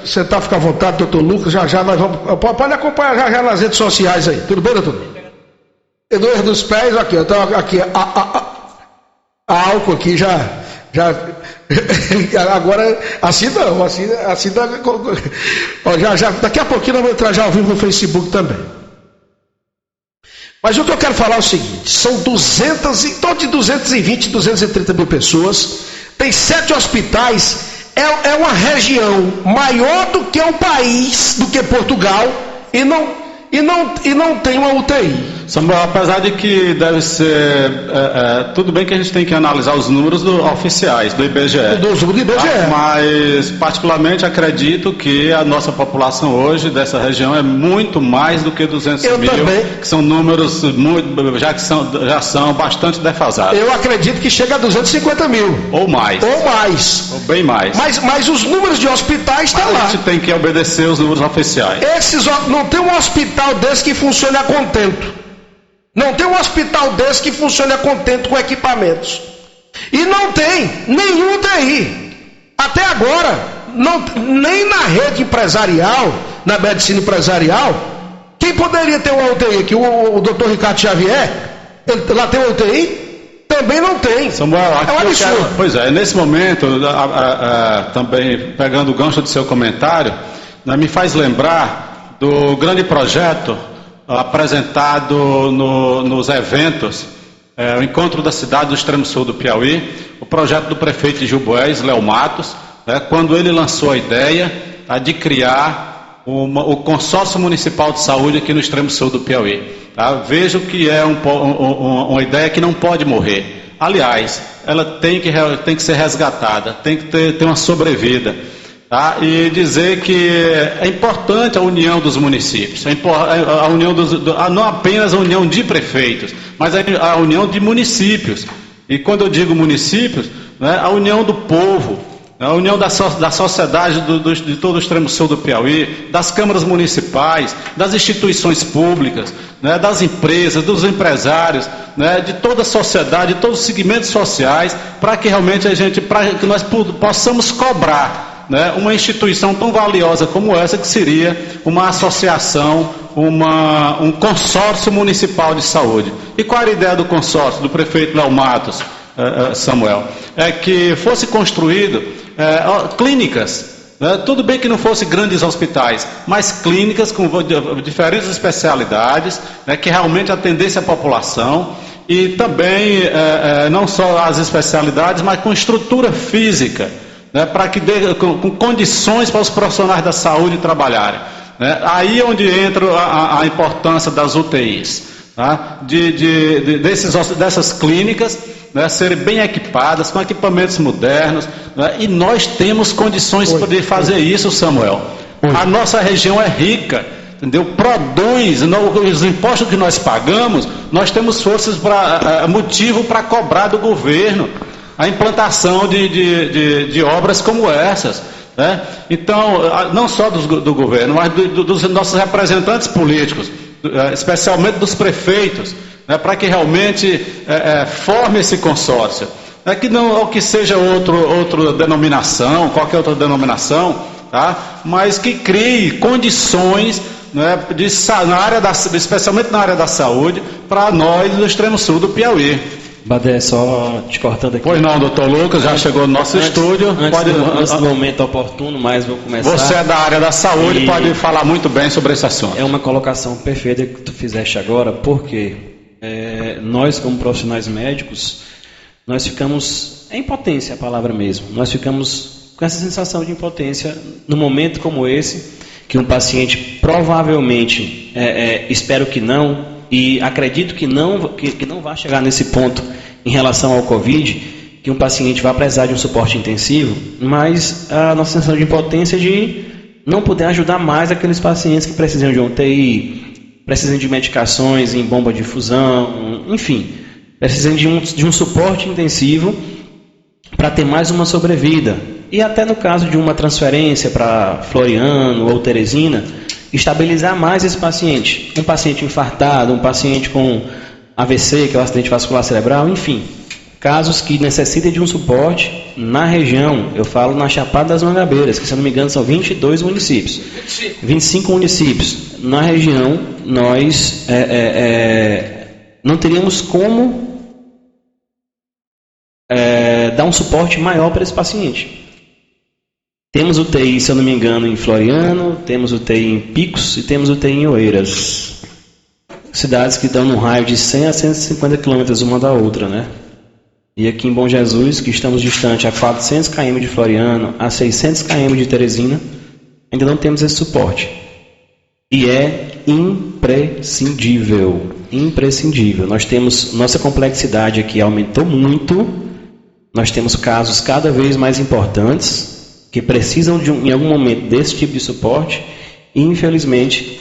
Você tá, fica à vontade, doutor Lucas, já nós vamos. Pode acompanhar já nas redes sociais aí. Tudo bem, doutor? Dor dos pés, aqui, ó. Então, aqui, álcool aqui já. Agora, assim não, assim ó, já, daqui a pouquinho nós vamos entrar já ao vivo no Facebook também. Mas o que eu quero falar é o seguinte: são em torno de 220, 230 mil pessoas, tem 7 hospitais, é uma região maior do que o país, do que Portugal, e não tem uma UTI. Samuel, apesar de que deve ser, tudo bem que a gente tem que analisar os números oficiais do IBGE. Do IBGE. Mas, particularmente, acredito que a nossa população hoje dessa região é muito mais do que 200 mil. Também. Que são números já são bastante defasados. Eu acredito que chega a 250 mil. Ou mais. Ou bem mais. Mas os números de hospitais estão lá. A gente tem que obedecer os números oficiais. Não tem um hospital desse que funcione a contento. Não tem um hospital desse que funcione a contento com equipamentos. E não tem nenhum UTI. Até agora, nem na rede empresarial, na medicina empresarial, quem poderia ter uma UTI aqui? O doutor Ricardo Xavier, lá tem uma UTI? Também não tem. Samuel, é um absurdo. Pois é, nesse momento, também pegando o gancho do seu comentário, me faz lembrar do grande projeto apresentado nos eventos, o Encontro da Cidade do Extremo Sul do Piauí, o projeto do prefeito de Juboés, Léo Matos, quando ele lançou a ideia de criar o Consórcio Municipal de Saúde aqui no Extremo Sul do Piauí. Vejo que é uma ideia que não pode morrer. Aliás, ela tem que ser resgatada, tem que ter uma sobrevida. E dizer que é importante a união dos municípios, a união não apenas a união de prefeitos, mas a união de municípios. E quando eu digo municípios, a união do povo, a união da sociedade de todo o extremo sul do Piauí, das câmaras municipais, das instituições públicas, das empresas, dos empresários, de toda a sociedade, de todos os segmentos sociais, para que realmente para que nós possamos cobrar uma instituição tão valiosa como essa, que seria uma associação, um consórcio municipal de saúde. E qual era a ideia do consórcio, do prefeito Léo Matos, Samuel? É que fosse construído clínicas, tudo bem que não fosse grandes hospitais, mas clínicas com diferentes especialidades, que realmente atendesse a população, e também não só as especialidades, mas com estrutura física, para que dê com condições para os profissionais da saúde trabalharem. Aí é onde entra a importância das UTIs, dessas clínicas serem bem equipadas, com equipamentos modernos, e nós temos condições de fazer isso, Samuel. A nossa região é rica, entendeu? Produz, os impostos que nós pagamos, nós temos motivo para cobrar do governo a implantação de obras como essas. Então, não só do governo, mas dos nossos representantes políticos, especialmente dos prefeitos, para que realmente forme esse consórcio. Que seja outra denominação, qualquer outra denominação, mas que crie condições, especialmente na área da saúde, para nós do extremo sul do Piauí. Badé, só te cortando aqui. Pois não, doutor Lucas, já chegou no nosso estúdio. Antes do momento oportuno, mas vou começar. Você é da área da saúde, pode falar muito bem sobre esse assunto. É uma colocação perfeita que tu fizeste agora, porque nós, como profissionais médicos, nós ficamos, é impotência a palavra mesmo, nós ficamos com essa sensação de impotência num momento como esse, que um paciente provavelmente, espero que não, e acredito que não vai chegar nesse ponto em relação ao Covid, que um paciente vai precisar de um suporte intensivo, mas a nossa sensação de impotência de não poder ajudar mais aqueles pacientes que precisam de um UTI, precisam de medicações em bomba de infusão, enfim, precisam de um suporte intensivo para ter mais uma sobrevida. E até no caso de uma transferência para Floriano ou Teresina, estabilizar mais esse paciente. Um paciente infartado, um paciente com AVC, que é o acidente vascular cerebral, enfim. casos que necessitem de um suporte na região, eu falo na Chapada das Mangabeiras, que se eu não me engano são 22 municípios, 25 municípios. Na região, nós não teríamos como dar um suporte maior para esse paciente. Temos UTI, se eu não me engano, em Floriano, temos UTI em Picos e temos UTI em Oeiras. Cidades que estão num raio de 100 a 150 quilômetros uma da outra, né? E aqui em Bom Jesus, que estamos distante a 400 km de Floriano, a 600 km de Teresina, ainda não temos esse suporte. E é imprescindível, imprescindível. Nós temos, nossa complexidade aqui aumentou muito, nós temos casos cada vez mais importantes, que precisam em algum momento desse tipo de suporte, e infelizmente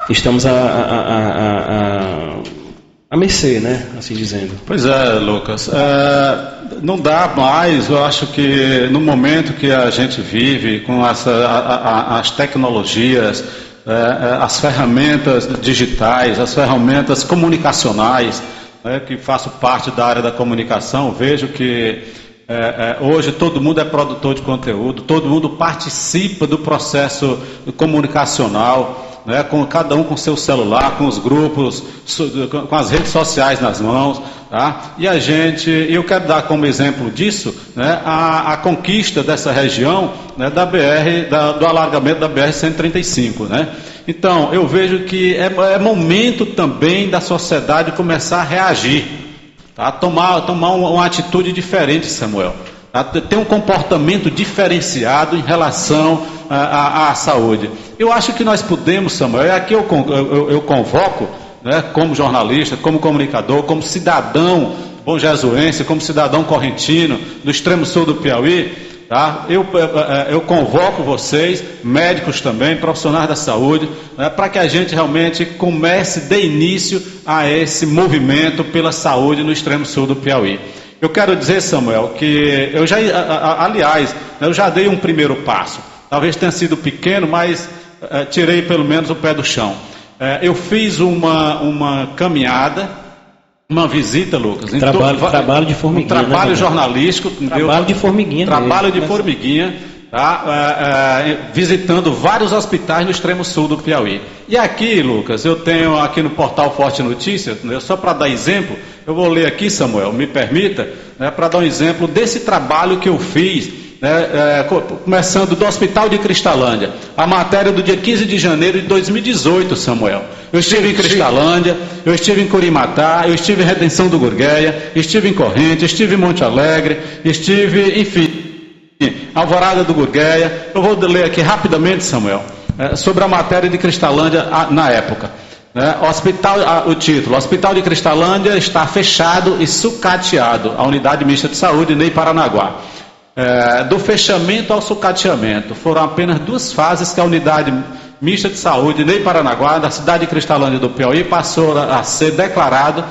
estamos a mercê, né? Assim dizendo. Pois é, Lucas. Não dá mais, eu acho que no momento que a gente vive com as tecnologias, as ferramentas digitais, as ferramentas comunicacionais, que faço parte da área da comunicação, vejo que hoje todo mundo é produtor de conteúdo, todo mundo participa do processo comunicacional, né, com cada um com seu celular, com os grupos, com as redes sociais nas mãos, tá? E eu quero dar como exemplo disso, né, a conquista dessa região, né, do alargamento da BR-135, né? Então, eu vejo que é momento também da sociedade começar a reagir, tá? Tomar uma atitude diferente, Samuel. Tá? Ter um comportamento diferenciado em relação à saúde. Eu acho que nós podemos, Samuel, e aqui eu convoco, né, como jornalista, como comunicador, como cidadão bonjesuense, como cidadão correntino, do extremo sul do Piauí, tá? Eu convoco vocês, médicos também, profissionais da saúde, né, para que a gente realmente comece, dê início a esse movimento pela saúde no extremo sul do Piauí. Eu quero dizer, Samuel, que aliás, eu já dei um primeiro passo. Talvez tenha sido pequeno, mas tirei pelo menos o pé do chão. Eu fiz uma caminhada, uma visita, Lucas. Trabalho de formiguinha. Trabalho jornalístico. Trabalho de formiguinha. Trabalho de formiguinha, tá? Visitando vários hospitais no extremo sul do Piauí. E aqui, Lucas, eu tenho aqui no portal Forte Notícias, né, só para dar exemplo, eu vou ler aqui, Samuel, me permita, né, para dar um exemplo desse trabalho que eu fiz, né, começando do Hospital de Cristalândia, a matéria do dia 15 de janeiro de 2018, Samuel. Eu estive em Cristalândia, eu estive em Curimatá, eu estive em Redenção do Gurgueia, estive em Corrente, estive em Monte Alegre, estive, enfim, Alvorada do Gurgueia. Eu vou ler aqui rapidamente, Samuel, sobre a matéria de Cristalândia na época. O título: Hospital de Cristalândia está fechado e sucateado. A unidade mista de saúde Ney Paranaguá. Do fechamento ao sucateamento, foram apenas 2 fases que a unidade mista de saúde Ney Paranaguá, da cidade de Cristalândia do Piauí, passou a ser declarado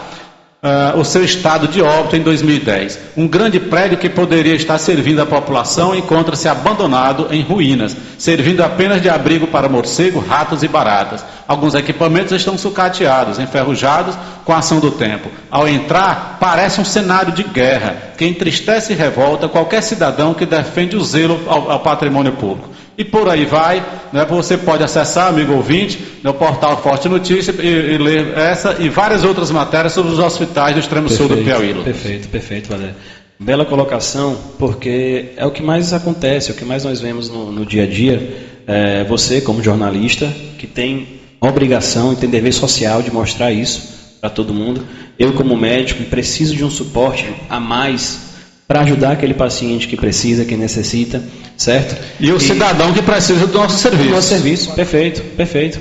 o seu estado de óbito em 2010. Um grande prédio que poderia estar servindo a população encontra-se abandonado em ruínas, servindo apenas de abrigo para morcego, ratos e baratas. Alguns equipamentos estão sucateados, enferrujados com a ação do tempo. Ao entrar, parece um cenário de guerra, que entristece e revolta qualquer cidadão que defende o zelo ao patrimônio público. E por aí vai, né? Você pode acessar, amigo ouvinte, no portal Forte Notícias e ler essa e várias outras matérias sobre os hospitais do extremo sul do Piauí. Perfeito, Valério. Bela colocação, porque é o que mais acontece, é o que mais nós vemos no dia a dia. Você, como jornalista, que tem obrigação e tem dever social de mostrar isso para todo mundo. Eu, como médico, preciso de um suporte a mais para ajudar aquele paciente que precisa, que necessita, certo? E o cidadão que precisa do nosso serviço. Do nosso serviço, perfeito.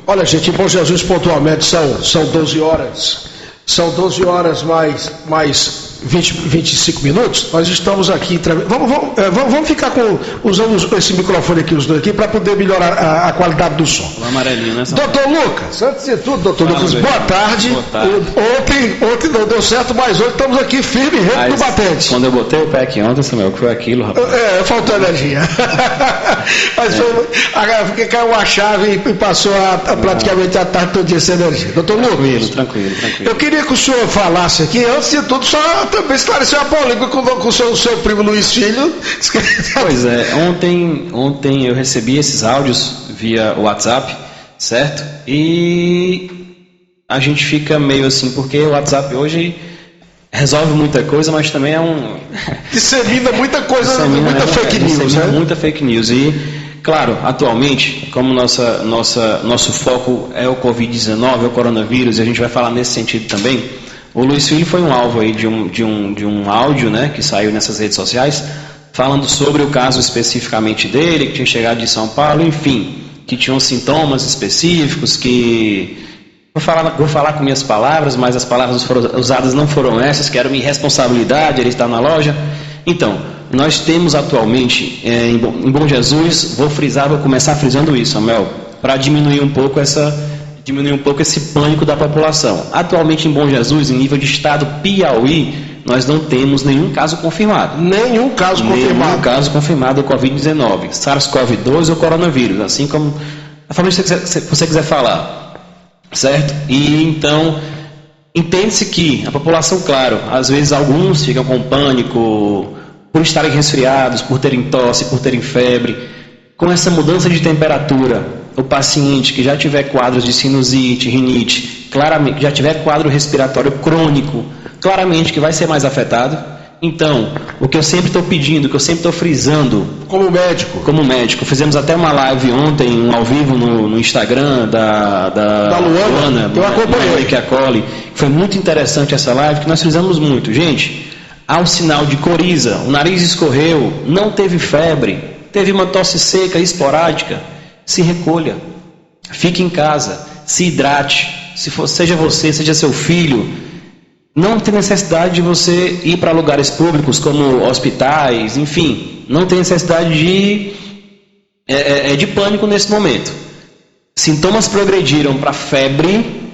Olha, gente, em Bom Jesus pontualmente são 12 horas. São 12 horas mais 25 minutos, nós estamos aqui. Vamos ficar usando esse microfone aqui, os dois aqui, para poder melhorar a qualidade do som. O amarelinho, né? Doutor Lucas, antes de tudo, doutor Lucas, boa tarde. Boa tarde. Ontem não deu certo, mas hoje estamos aqui firme e reto no batente. Quando eu botei o pé aqui ontem, Samuel, que foi aquilo, rapaz. Faltou energia. Mas porque caiu uma chave e passou praticamente a tarde todo dia sem energia. Doutor Lucas. Tranquilo. Eu queria que o senhor falasse aqui, antes de tudo, só também esclarecer a polêmica com o seu primo Luiz Filho. Pois é, ontem eu recebi esses áudios via WhatsApp, certo? E a gente fica meio assim, porque o WhatsApp hoje resolve muita coisa, mas também dissemina muita coisa, muita fake news, né? Muita fake news. E, claro, atualmente, como nosso foco é o Covid-19, é o coronavírus, e a gente vai falar nesse sentido também, o Luiz Filho foi um alvo aí de um áudio, né, que saiu nessas redes sociais, falando sobre o caso especificamente dele, que tinha chegado de São Paulo, enfim, que tinham sintomas específicos, que... Vou falar com minhas palavras, mas as palavras usadas não foram essas, que era uma irresponsabilidade, ele está na loja. Então, nós temos atualmente, em Bom Jesus, vou começar frisando isso, Samuel, para diminuir um pouco esse pânico da população. Atualmente em Bom Jesus, em nível de estado Piauí, nós não temos nenhum caso confirmado. Nenhum caso confirmado do Covid-19, SARS-CoV-2 ou coronavírus, assim como a forma que você quiser falar. Certo? E então, entende-se que a população, claro, às vezes alguns ficam com pânico por estarem resfriados, por terem tosse, por terem febre. Com essa mudança de temperatura, o paciente que já tiver quadros de sinusite, rinite, claramente, já tiver quadro respiratório crônico, claramente que vai ser mais afetado. Então, o que eu sempre estou pedindo, o que eu sempre estou frisando... Como médico. Fizemos até uma live ontem, um ao vivo no Instagram da Luana, eu acompanhei. Que acolhe. Foi muito interessante essa live, que nós fizemos muito. Gente, há o sinal de coriza, o nariz escorreu, não teve febre, teve uma tosse seca, esporádica, se recolha. Fique em casa, se hidrate, seja você, seja seu filho. Não tem necessidade de você ir para lugares públicos como hospitais, enfim, não tem necessidade de pânico nesse momento. Sintomas progrediram para febre,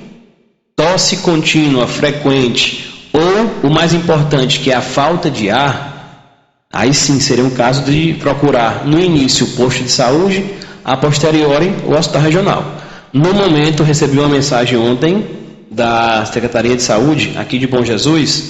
tosse contínua, frequente, ou o mais importante, que é a falta de ar, aí sim seria um caso de procurar no início o posto de saúde, a posteriori o hospital regional. No momento, recebi uma mensagem ontem da Secretaria de Saúde, aqui de Bom Jesus,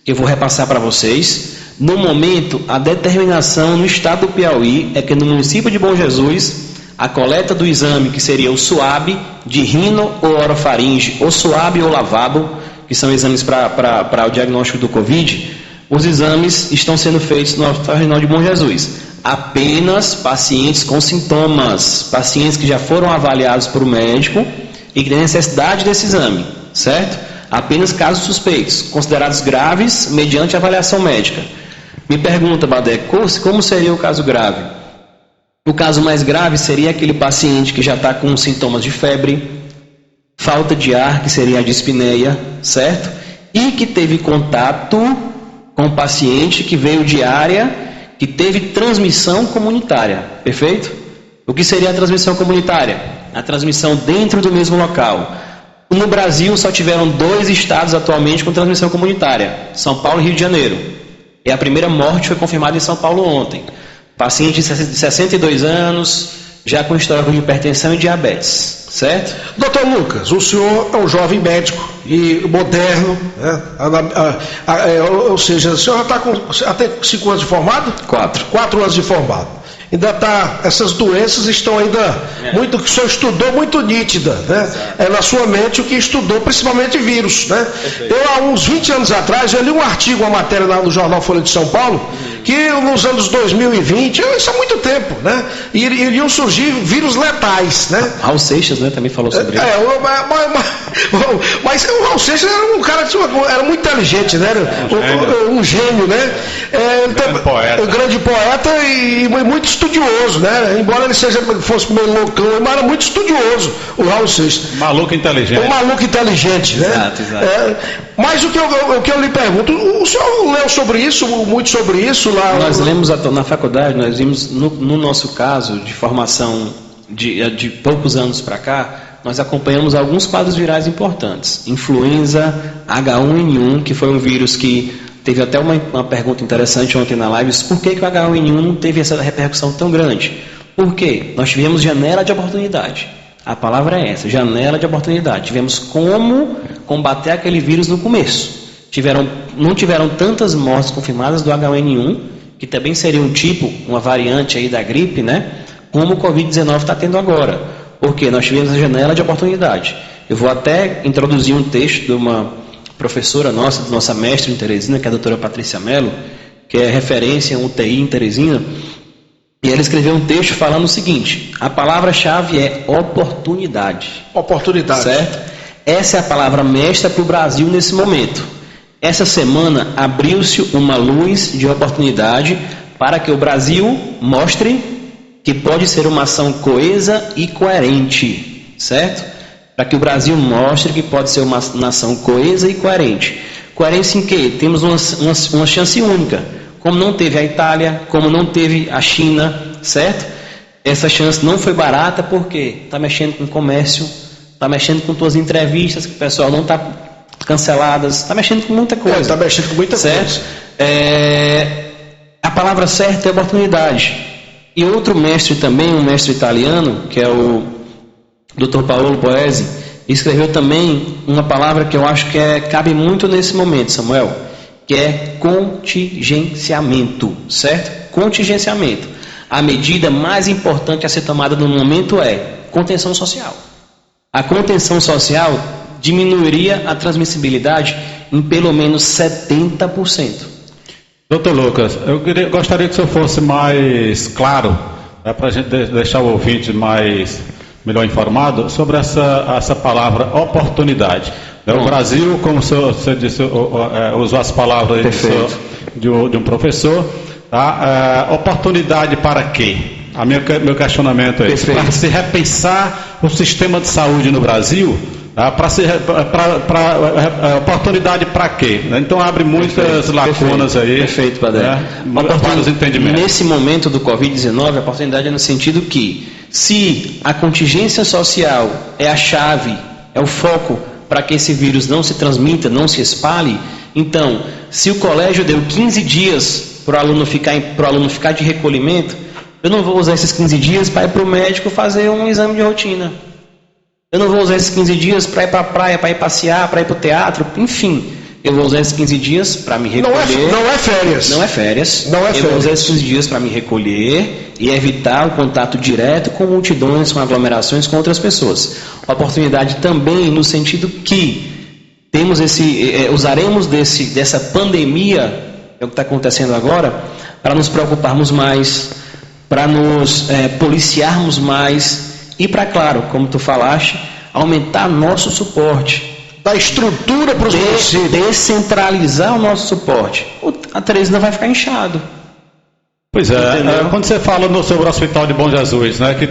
que eu vou repassar para vocês. No momento, a determinação no estado do Piauí é que no município de Bom Jesus, a coleta do exame, que seria o SUAB, de rino ou orofaringe, ou SUAB ou lavabo, que são exames para o diagnóstico do Covid, os exames estão sendo feitos no Hospital Regional de Bom Jesus. Apenas pacientes com sintomas, pacientes que já foram avaliados por um médico e que têm necessidade desse exame, certo? Apenas casos suspeitos, considerados graves mediante avaliação médica. Me pergunta, Badé, como seria o caso grave? O caso mais grave seria aquele paciente que já está com sintomas de febre, falta de ar, que seria a dispneia, certo? E que teve contato com o paciente que veio de área que teve transmissão comunitária, perfeito? O que seria a transmissão comunitária? A transmissão dentro do mesmo local. No Brasil, só tiveram 2 estados atualmente com transmissão comunitária, São Paulo e Rio de Janeiro. E a primeira morte foi confirmada em São Paulo ontem. Paciente de 62 anos, já com histórico de hipertensão e diabetes, certo? Doutor Lucas, o senhor é um jovem médico e moderno, né? Ou seja, o senhor já tem 5 anos de formado? 4 anos de formado. Ainda está, essas doenças estão ainda muito, que o senhor estudou muito nítida, né? É na sua mente o que estudou, principalmente vírus, né? Eu, há uns 20 anos atrás, eu li um artigo, uma matéria no jornal Folha de São Paulo, que nos anos 2020, isso há muito tempo, né? Iriam surgir vírus letais, né? Raul Seixas, né, também falou sobre isso. Mas o Raul Seixas era um cara que era muito inteligente, né? Um gênio, né? Um grande poeta e muito estudioso, né? Embora ele fosse meio loucão, mas era muito estudioso, o Raul Seixas. Maluco inteligente. Um maluco inteligente, né? Exato. Mas o que eu lhe pergunto, o senhor leu sobre isso, muito sobre isso lá? Nós lemos na faculdade, nós vimos, no nosso caso, de formação de poucos anos para cá, nós acompanhamos alguns quadros virais importantes. Influenza, H1N1, que foi um vírus que teve até uma pergunta interessante ontem na live, por que o H1N1 não teve essa repercussão tão grande? Por quê? Nós tivemos janela de oportunidade. A palavra é essa, janela de oportunidade. Tivemos como combater aquele vírus no começo. Não tiveram tantas mortes confirmadas do H1N1, que também seria uma variante aí da gripe, né? Como o Covid-19 está tendo agora. Porque nós tivemos a janela de oportunidade. Eu vou até introduzir um texto de uma professora nossa mestre em Teresina, que é a doutora Patrícia Mello, que é referência em UTI em Teresina, e ela escreveu um texto falando o seguinte: a palavra-chave é oportunidade. Oportunidade. Certo? Essa é a palavra mestra para o Brasil nesse momento. Essa semana abriu-se uma luz de oportunidade para que o Brasil mostre que pode ser uma ação coesa e coerente, certo? Para que o Brasil mostre que pode ser uma nação coesa e coerente. Coerência em quê? Temos uma chance única. Como não teve a Itália, como não teve a China, certo? Essa chance não foi barata porque está mexendo com o comércio, está mexendo com tuas entrevistas, que o pessoal não está canceladas, está mexendo com muita coisa. Está mexendo com muita certo? coisa. A palavra certa é oportunidade. E outro mestre também, um mestre italiano, que é o Dr. Paolo Boesi, escreveu também uma palavra que eu acho que cabe muito nesse momento, Samuel, que é contingenciamento, certo? Contingenciamento. A medida mais importante a ser tomada no momento é contenção social. A contenção social diminuiria a transmissibilidade em pelo menos 70%. Doutor Lucas, eu gostaria que o senhor fosse mais claro, para a gente deixar o ouvinte melhor informado sobre essa palavra oportunidade. O Brasil, como você disse, usou as palavras de um professor, tá? Oportunidade para quê? Meu questionamento é esse. Para se repensar o sistema de saúde no Brasil, tá? Oportunidade para quê? Então abre muitas lacunas aí. Perfeito, Padre. Vários entendimentos. Nesse momento do Covid-19, a oportunidade é no sentido que, se a contingência social é a chave, é o foco para que esse vírus não se transmita, não se espalhe, então, se o colégio deu 15 dias para o aluno ficar de recolhimento, eu não vou usar esses 15 dias para ir para o médico fazer um exame de rotina. Eu não vou usar esses 15 dias para ir para a praia, para ir passear, para ir para o teatro, enfim. Eu vou usar esses 15 dias para me recolher. Não é férias. Não é férias. Eu vou usar esses 15 dias para me recolher e evitar o contato direto com multidões, com aglomerações, com outras pessoas. Oportunidade também no sentido que usaremos dessa pandemia, é o que está acontecendo agora, para nos preocuparmos mais, para nos policiarmos mais e para, claro, como tu falaste, aumentar nosso suporte. Da estrutura para os municípios. Descentralizar o nosso suporte. A Teresina vai ficar inchado. Pois quando você fala sobre o Hospital de Bom Jesus, né, que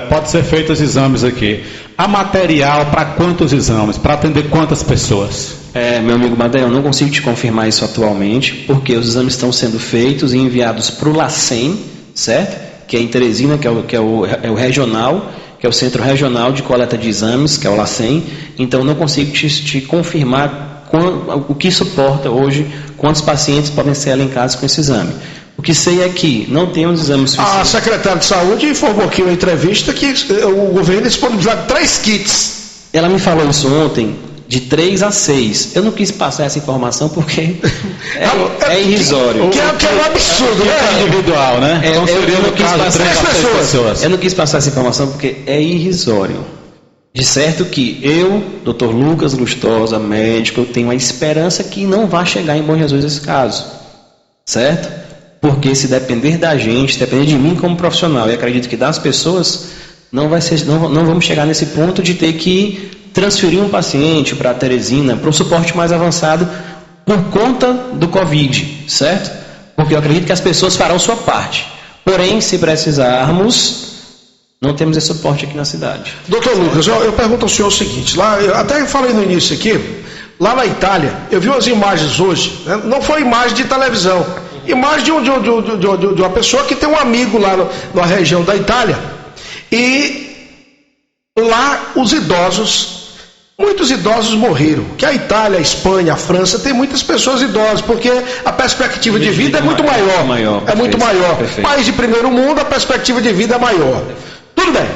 pode ser feitos exames aqui, há material para quantos exames? Para atender quantas pessoas? Meu amigo Madei, eu não consigo te confirmar isso atualmente, porque os exames estão sendo feitos e enviados para o LACEN, certo? Que é em Teresina, que é o regional, que é o Centro Regional de Coleta de Exames, que é o LACEN. Então, não consigo te confirmar o que suporta hoje, quantos pacientes podem ser elencados com esse exame. O que sei é que não temos exames suficientes. A secretária de Saúde informou aqui em uma entrevista que o governo disponibilizou 3 kits. Ela me falou isso ontem, de 3 a 6. Eu não quis passar essa informação porque é irrisório. Que é um absurdo, né? É individual, né? Então seria no caso 3 a 6 pessoas. Eu não quis passar essa informação porque é irrisório. De certo que eu, Dr. Lucas Lustosa, médico, eu tenho a esperança que não vai chegar em Bom Jesus esse caso. Certo? Porque se depender da gente, depender de mim como profissional, e acredito que das pessoas, não vamos chegar nesse ponto de ter que transferir um paciente para a Teresina, para um suporte mais avançado, por conta do Covid, certo? Porque eu acredito que as pessoas farão sua parte. Porém, se precisarmos, não temos esse suporte aqui na cidade. Doutor Lucas, eu pergunto ao senhor o seguinte, eu até falei no início aqui, Lá na Itália, eu vi umas imagens hoje, né? Não foi imagem de televisão, imagem de uma pessoa que tem um amigo lá na região da Itália. E lá os idosos, muitos idosos morreram. Que a Itália, a Espanha, a França tem muitas pessoas idosas, porque a perspectiva de vida é muito maior. É muito maior. País de primeiro mundo, a perspectiva de vida é maior. Tudo bem.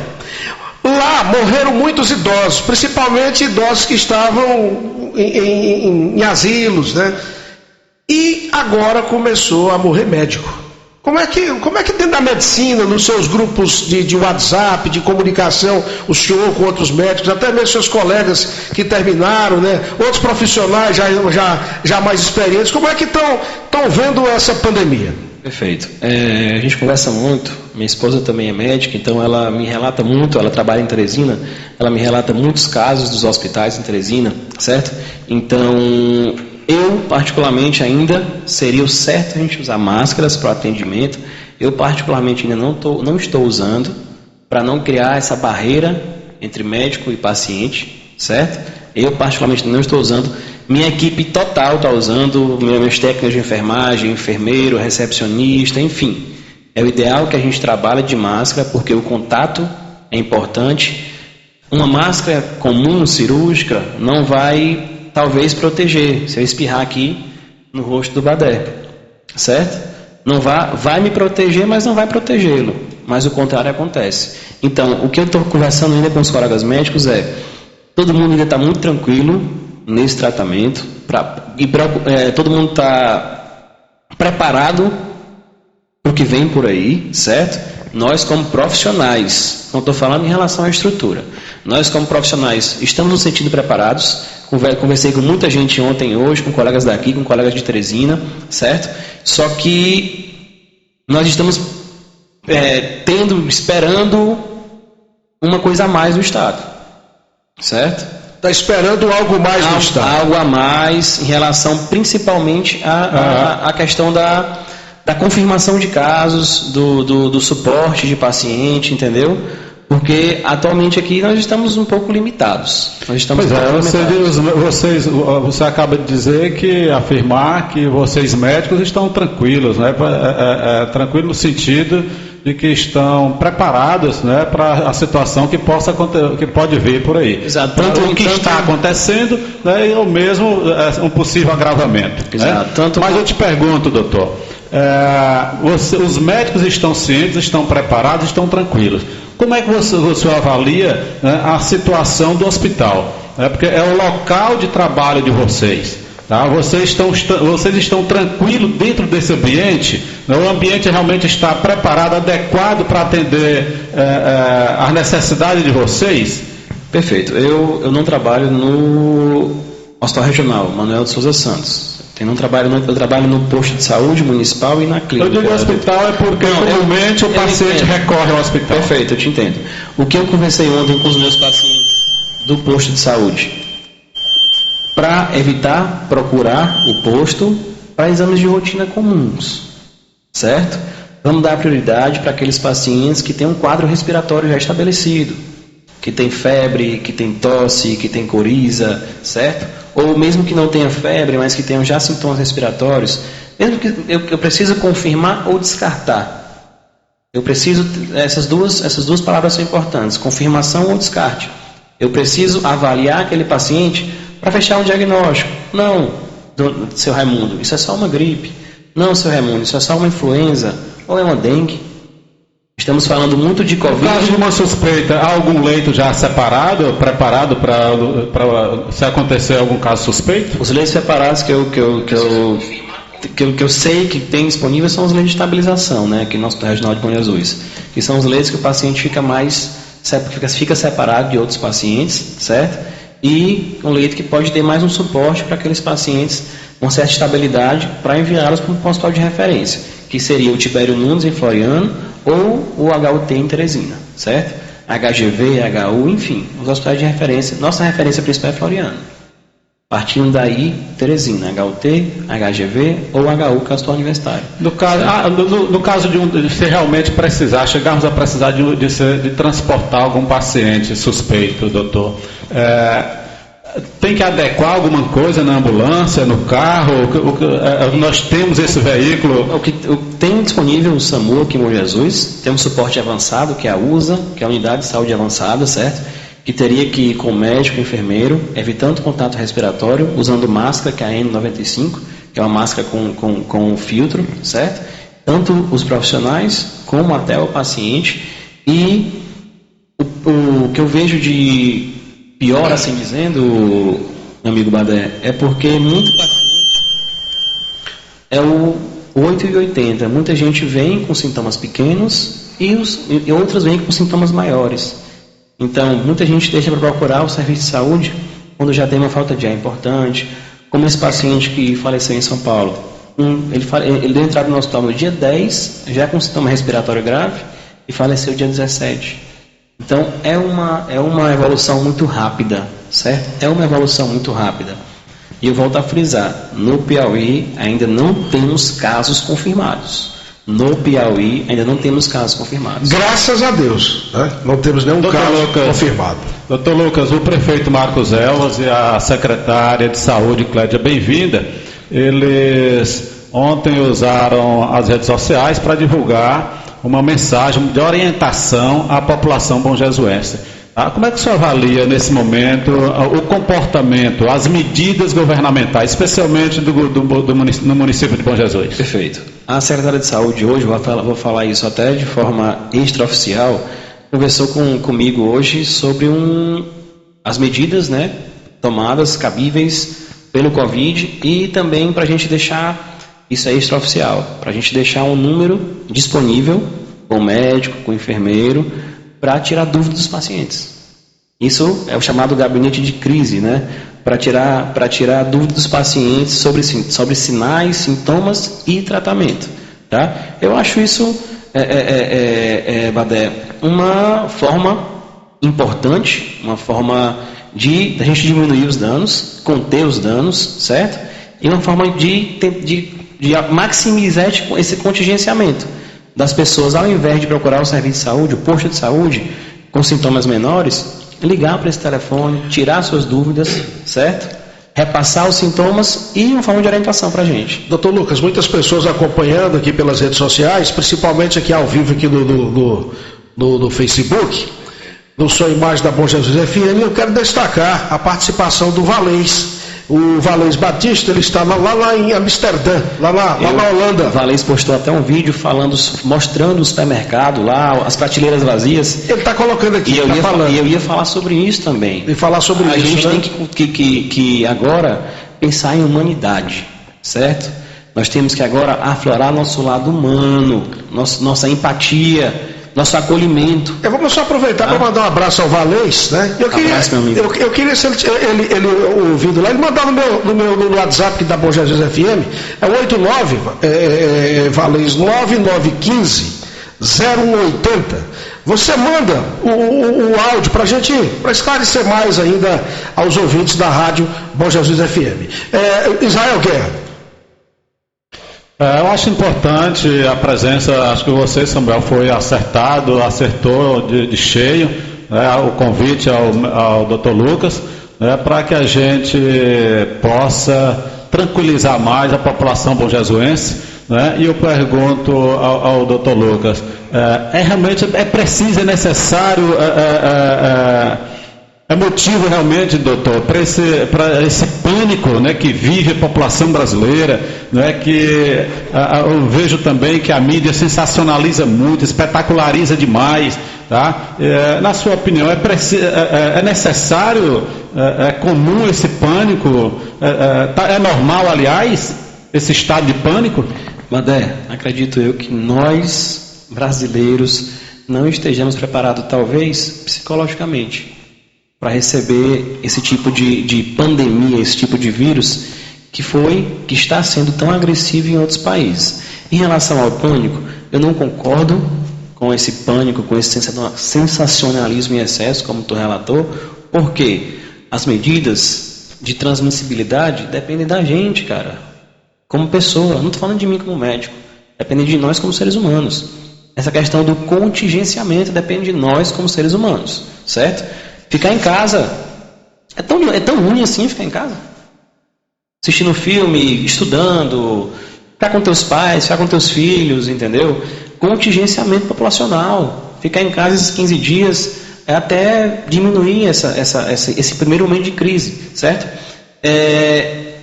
Lá morreram muitos idosos, principalmente idosos que estavam em asilos, né? E agora começou a morrer médico. Como é que dentro da medicina, nos seus grupos de WhatsApp, de comunicação, o senhor com outros médicos, até mesmo seus colegas que terminaram, né? Outros profissionais já mais experientes, como é que estão vendo essa pandemia? Perfeito. A gente conversa muito, minha esposa também é médica, então ela me relata muito, ela trabalha em Teresina, ela me relata muitos casos dos hospitais em Teresina, certo? Então, eu particularmente ainda seria o certo a gente usar máscaras para o atendimento, eu particularmente ainda não estou usando, para não criar essa barreira entre médico e paciente, certo? Eu particularmente não estou usando. Minha equipe total está usando, meus técnicos de enfermagem, enfermeiro, recepcionista, enfim. É o ideal que a gente trabalhe de máscara, porque o contato é importante. Uma máscara comum, cirúrgica, não vai, talvez, proteger. Se eu espirrar aqui no rosto do Badé, certo? Não vai me proteger, mas não vai protegê-lo. Mas o contrário acontece. Então, o que eu estou conversando ainda com os colegas médicos é, todo mundo ainda está muito tranquilo nesse tratamento, todo mundo está preparado para o que vem por aí, certo? Nós como profissionais, não estou falando em relação à estrutura, nós como profissionais estamos no sentido preparados, conversei com muita gente ontem e hoje, com colegas daqui, com colegas de Teresina, certo? Só que nós estamos esperando uma coisa a mais do Estado, certo? Está esperando algo mais do Estado. Algo a mais em relação principalmente à questão da confirmação de casos, do suporte de paciente, entendeu? Porque atualmente aqui nós estamos um pouco limitados. Você acaba de dizer afirmar que vocês médicos estão tranquilos, né? Tranquilo no sentido de que estão preparados, né, para a situação que pode vir por aí. Exato. Tanto o que está acontecendo, né, ou mesmo um possível agravamento. Exato. Né? Mas eu te pergunto, doutor, os médicos estão cientes, estão preparados, estão tranquilos. Como é que você avalia, né, a situação do hospital? Porque é o local de trabalho de vocês. Tá? Vocês estão tranquilos dentro desse ambiente? O ambiente realmente está preparado, adequado para atender as necessidades de vocês? Perfeito. Eu não trabalho no Hospital Regional Manuel de Souza Santos. Eu trabalho no posto de saúde municipal e na clínica. Eu digo hospital é porque normalmente o paciente recorre ao hospital. Perfeito, eu te entendo. O que eu conversei ontem com os meus pacientes do posto de saúde, para evitar procurar o posto para exames de rotina comuns, certo? Vamos dar prioridade para aqueles pacientes que têm um quadro respiratório já estabelecido, que tem febre, que tem tosse, que tem coriza, certo? Ou mesmo que não tenha febre, mas que tenham já sintomas respiratórios, mesmo que eu preciso confirmar ou descartar. Essas duas palavras são importantes, confirmação ou descarte. Eu preciso avaliar aquele paciente para fechar um diagnóstico. Não, seu Raimundo, isso é só uma gripe. Não, seu Raimundo, isso é só uma influenza ou é uma dengue. Estamos falando muito de Covid. No caso de uma suspeita, há algum leito já separado, preparado para se acontecer algum caso suspeito? Os leitos separados que eu sei que tem disponível são os leitos de estabilização, né, aqui no Hospital Regional de Bom Jesus, que são os leitos que o paciente fica separado de outros pacientes, certo? E um leito que pode ter mais um suporte para aqueles pacientes com certa estabilidade para enviá-los para um hospital de referência, que seria o Tibério Nunes em Floriano ou o HUT em Teresina, certo? HGV, HU, enfim, os hospitais de referência. Nossa referência principal é Floriano. Partindo daí, Teresina, HUT, HGV ou HU, que é o Hospital Universitário. No caso de se realmente chegarmos a precisar de transportar algum paciente suspeito, doutor, tem que adequar alguma coisa na ambulância, no carro? Nós temos esse veículo? O que tem disponível o SAMU aqui em Bom Jesus, tem um suporte avançado, que é a USA, que é a Unidade de Saúde Avançada, certo? Que teria que ir com médico, enfermeiro, evitando contato respiratório, usando máscara, que é a N95, que é uma máscara com filtro, certo? Tanto os profissionais, como até o paciente. E o que eu vejo de pior, assim dizendo, meu amigo Badé, é porque muito paciente é o 8 e 80. Muita gente vem com sintomas pequenos e outros vêm com sintomas maiores. Então, muita gente deixa para procurar o serviço de saúde quando já tem uma falta de ar importante, como esse paciente que faleceu em São Paulo. Ele deu entrada no hospital no dia 10, já com sintoma respiratório grave, e faleceu dia 17. Então, é uma evolução muito rápida, certo? É uma evolução muito rápida. E eu volto a frisar, no Piauí ainda não temos casos confirmados. No Piauí ainda não temos casos confirmados. Graças a Deus, né? Não temos nenhum caso confirmado. Doutor Lucas, o prefeito Marcos Elvas e a secretária de saúde, Clédia, bem-vinda. Eles ontem usaram as redes sociais para divulgar uma mensagem de orientação à população bonjesuense. Como é que o senhor avalia nesse momento o comportamento, as medidas governamentais, especialmente no município de Bom Jesus? Perfeito. A secretária de saúde hoje, vou falar isso até de forma extraoficial, conversou comigo hoje sobre as medidas, né, tomadas, cabíveis pelo Covid, e também para a gente deixar, isso é extraoficial, para a gente deixar um número disponível com o médico, com o enfermeiro, para tirar dúvidas dos pacientes. Isso é o chamado gabinete de crise, né? Para tirar dúvidas dos pacientes sobre sinais, sintomas e tratamento. Tá? Eu acho isso, Badé, uma forma importante, uma forma de a gente diminuir os danos, conter os danos, certo? E uma forma de maximizar esse contingenciamento das pessoas, ao invés de procurar o serviço de saúde, o posto de saúde, com sintomas menores, ligar para esse telefone, tirar suas dúvidas, certo? Repassar os sintomas e uma forma de orientação para a gente. Doutor Lucas, muitas pessoas acompanhando aqui pelas redes sociais, principalmente aqui ao vivo aqui no Facebook, no Sua Imagem da Bom Jesus FM, eu quero destacar a participação do Valês. O Valês Batista, ele está lá em Amsterdã, lá na Holanda. O Valês postou até um vídeo mostrando o supermercado lá, as prateleiras vazias. Ele está colocando aqui, e eu ia falar sobre isso também. E falar sobre isso, a gente, né? Tem que agora pensar em humanidade, certo? Nós temos que agora aflorar nosso lado humano, nossa empatia, nosso acolhimento. Vamos só aproveitar para mandar um abraço ao Valês, né? Eu queria, se ele ouvindo lá, ele mandar no WhatsApp da Bom Jesus FM, é o 89, Valês 9915 0180. Você manda o áudio para a gente, para esclarecer mais ainda aos ouvintes da rádio Bom Jesus FM. Israel Guerra. Eu acho importante a presença, acho que você, Samuel, acertou de cheio, né, o convite ao Dr. Lucas, né, para que a gente possa tranquilizar mais a população bonjesuense, né, e eu pergunto ao Dr. Lucas, realmente preciso, é necessário, é motivo realmente, doutor, para esse pânico, né, que vive a população brasileira, né, que eu vejo também que a mídia sensacionaliza muito, espetaculariza demais, tá? Na sua opinião, é necessário, é comum esse pânico, é normal, aliás, esse estado de pânico? Badé, acredito eu que nós, brasileiros, não estejamos preparados, talvez, psicologicamente, para receber esse tipo de pandemia, esse tipo de vírus que está sendo tão agressivo em outros países. Em relação ao pânico, eu não concordo com esse pânico, com esse sensacionalismo em excesso, como tu relatou, porque as medidas de transmissibilidade dependem da gente, cara, como pessoa. Eu não estou falando de mim como médico, depende de nós como seres humanos. Essa questão do contingenciamento depende de nós como seres humanos, certo? Ficar em casa, É tão ruim assim ficar em casa? Assistindo filme, estudando, ficar com teus pais, ficar com teus filhos, entendeu? Contingenciamento populacional. Ficar em casa esses 15 dias é até diminuir esse primeiro momento de crise, certo?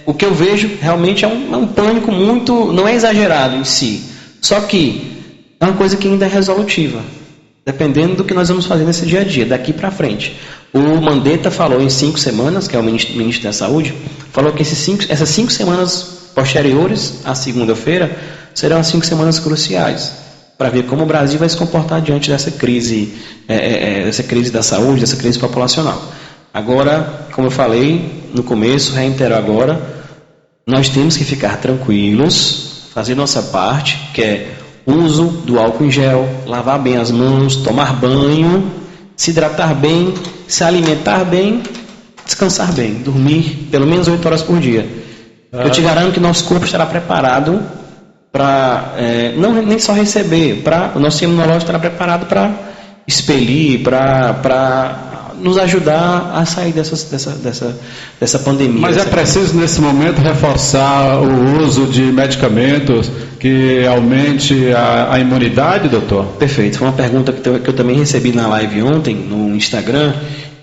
O que eu vejo realmente é um pânico muito, não é exagerado em si, só que é uma coisa que ainda é resolutiva, dependendo do que nós vamos fazer nesse dia a dia, daqui para frente. O Mandetta falou em 5 semanas, que é o ministro da Saúde, falou que essas 5 semanas posteriores à segunda-feira serão as 5 semanas cruciais, para ver como o Brasil vai se comportar diante dessa crise da saúde, dessa crise populacional. Agora, como eu falei no começo, reitero agora, nós temos que ficar tranquilos, fazer nossa parte, que é uso do álcool em gel, lavar bem as mãos, tomar banho, se hidratar bem, se alimentar bem, descansar bem, dormir pelo menos 8 horas por dia. Eu te garanto que nosso corpo estará preparado para, nem só receber, o nosso sistema imunológico estará preparado para expelir, para nos ajudar a sair dessa pandemia. Mas é preciso, nesse momento, reforçar o uso de medicamentos que aumente a imunidade, doutor? Perfeito. Foi uma pergunta que eu também recebi na live ontem, no Instagram,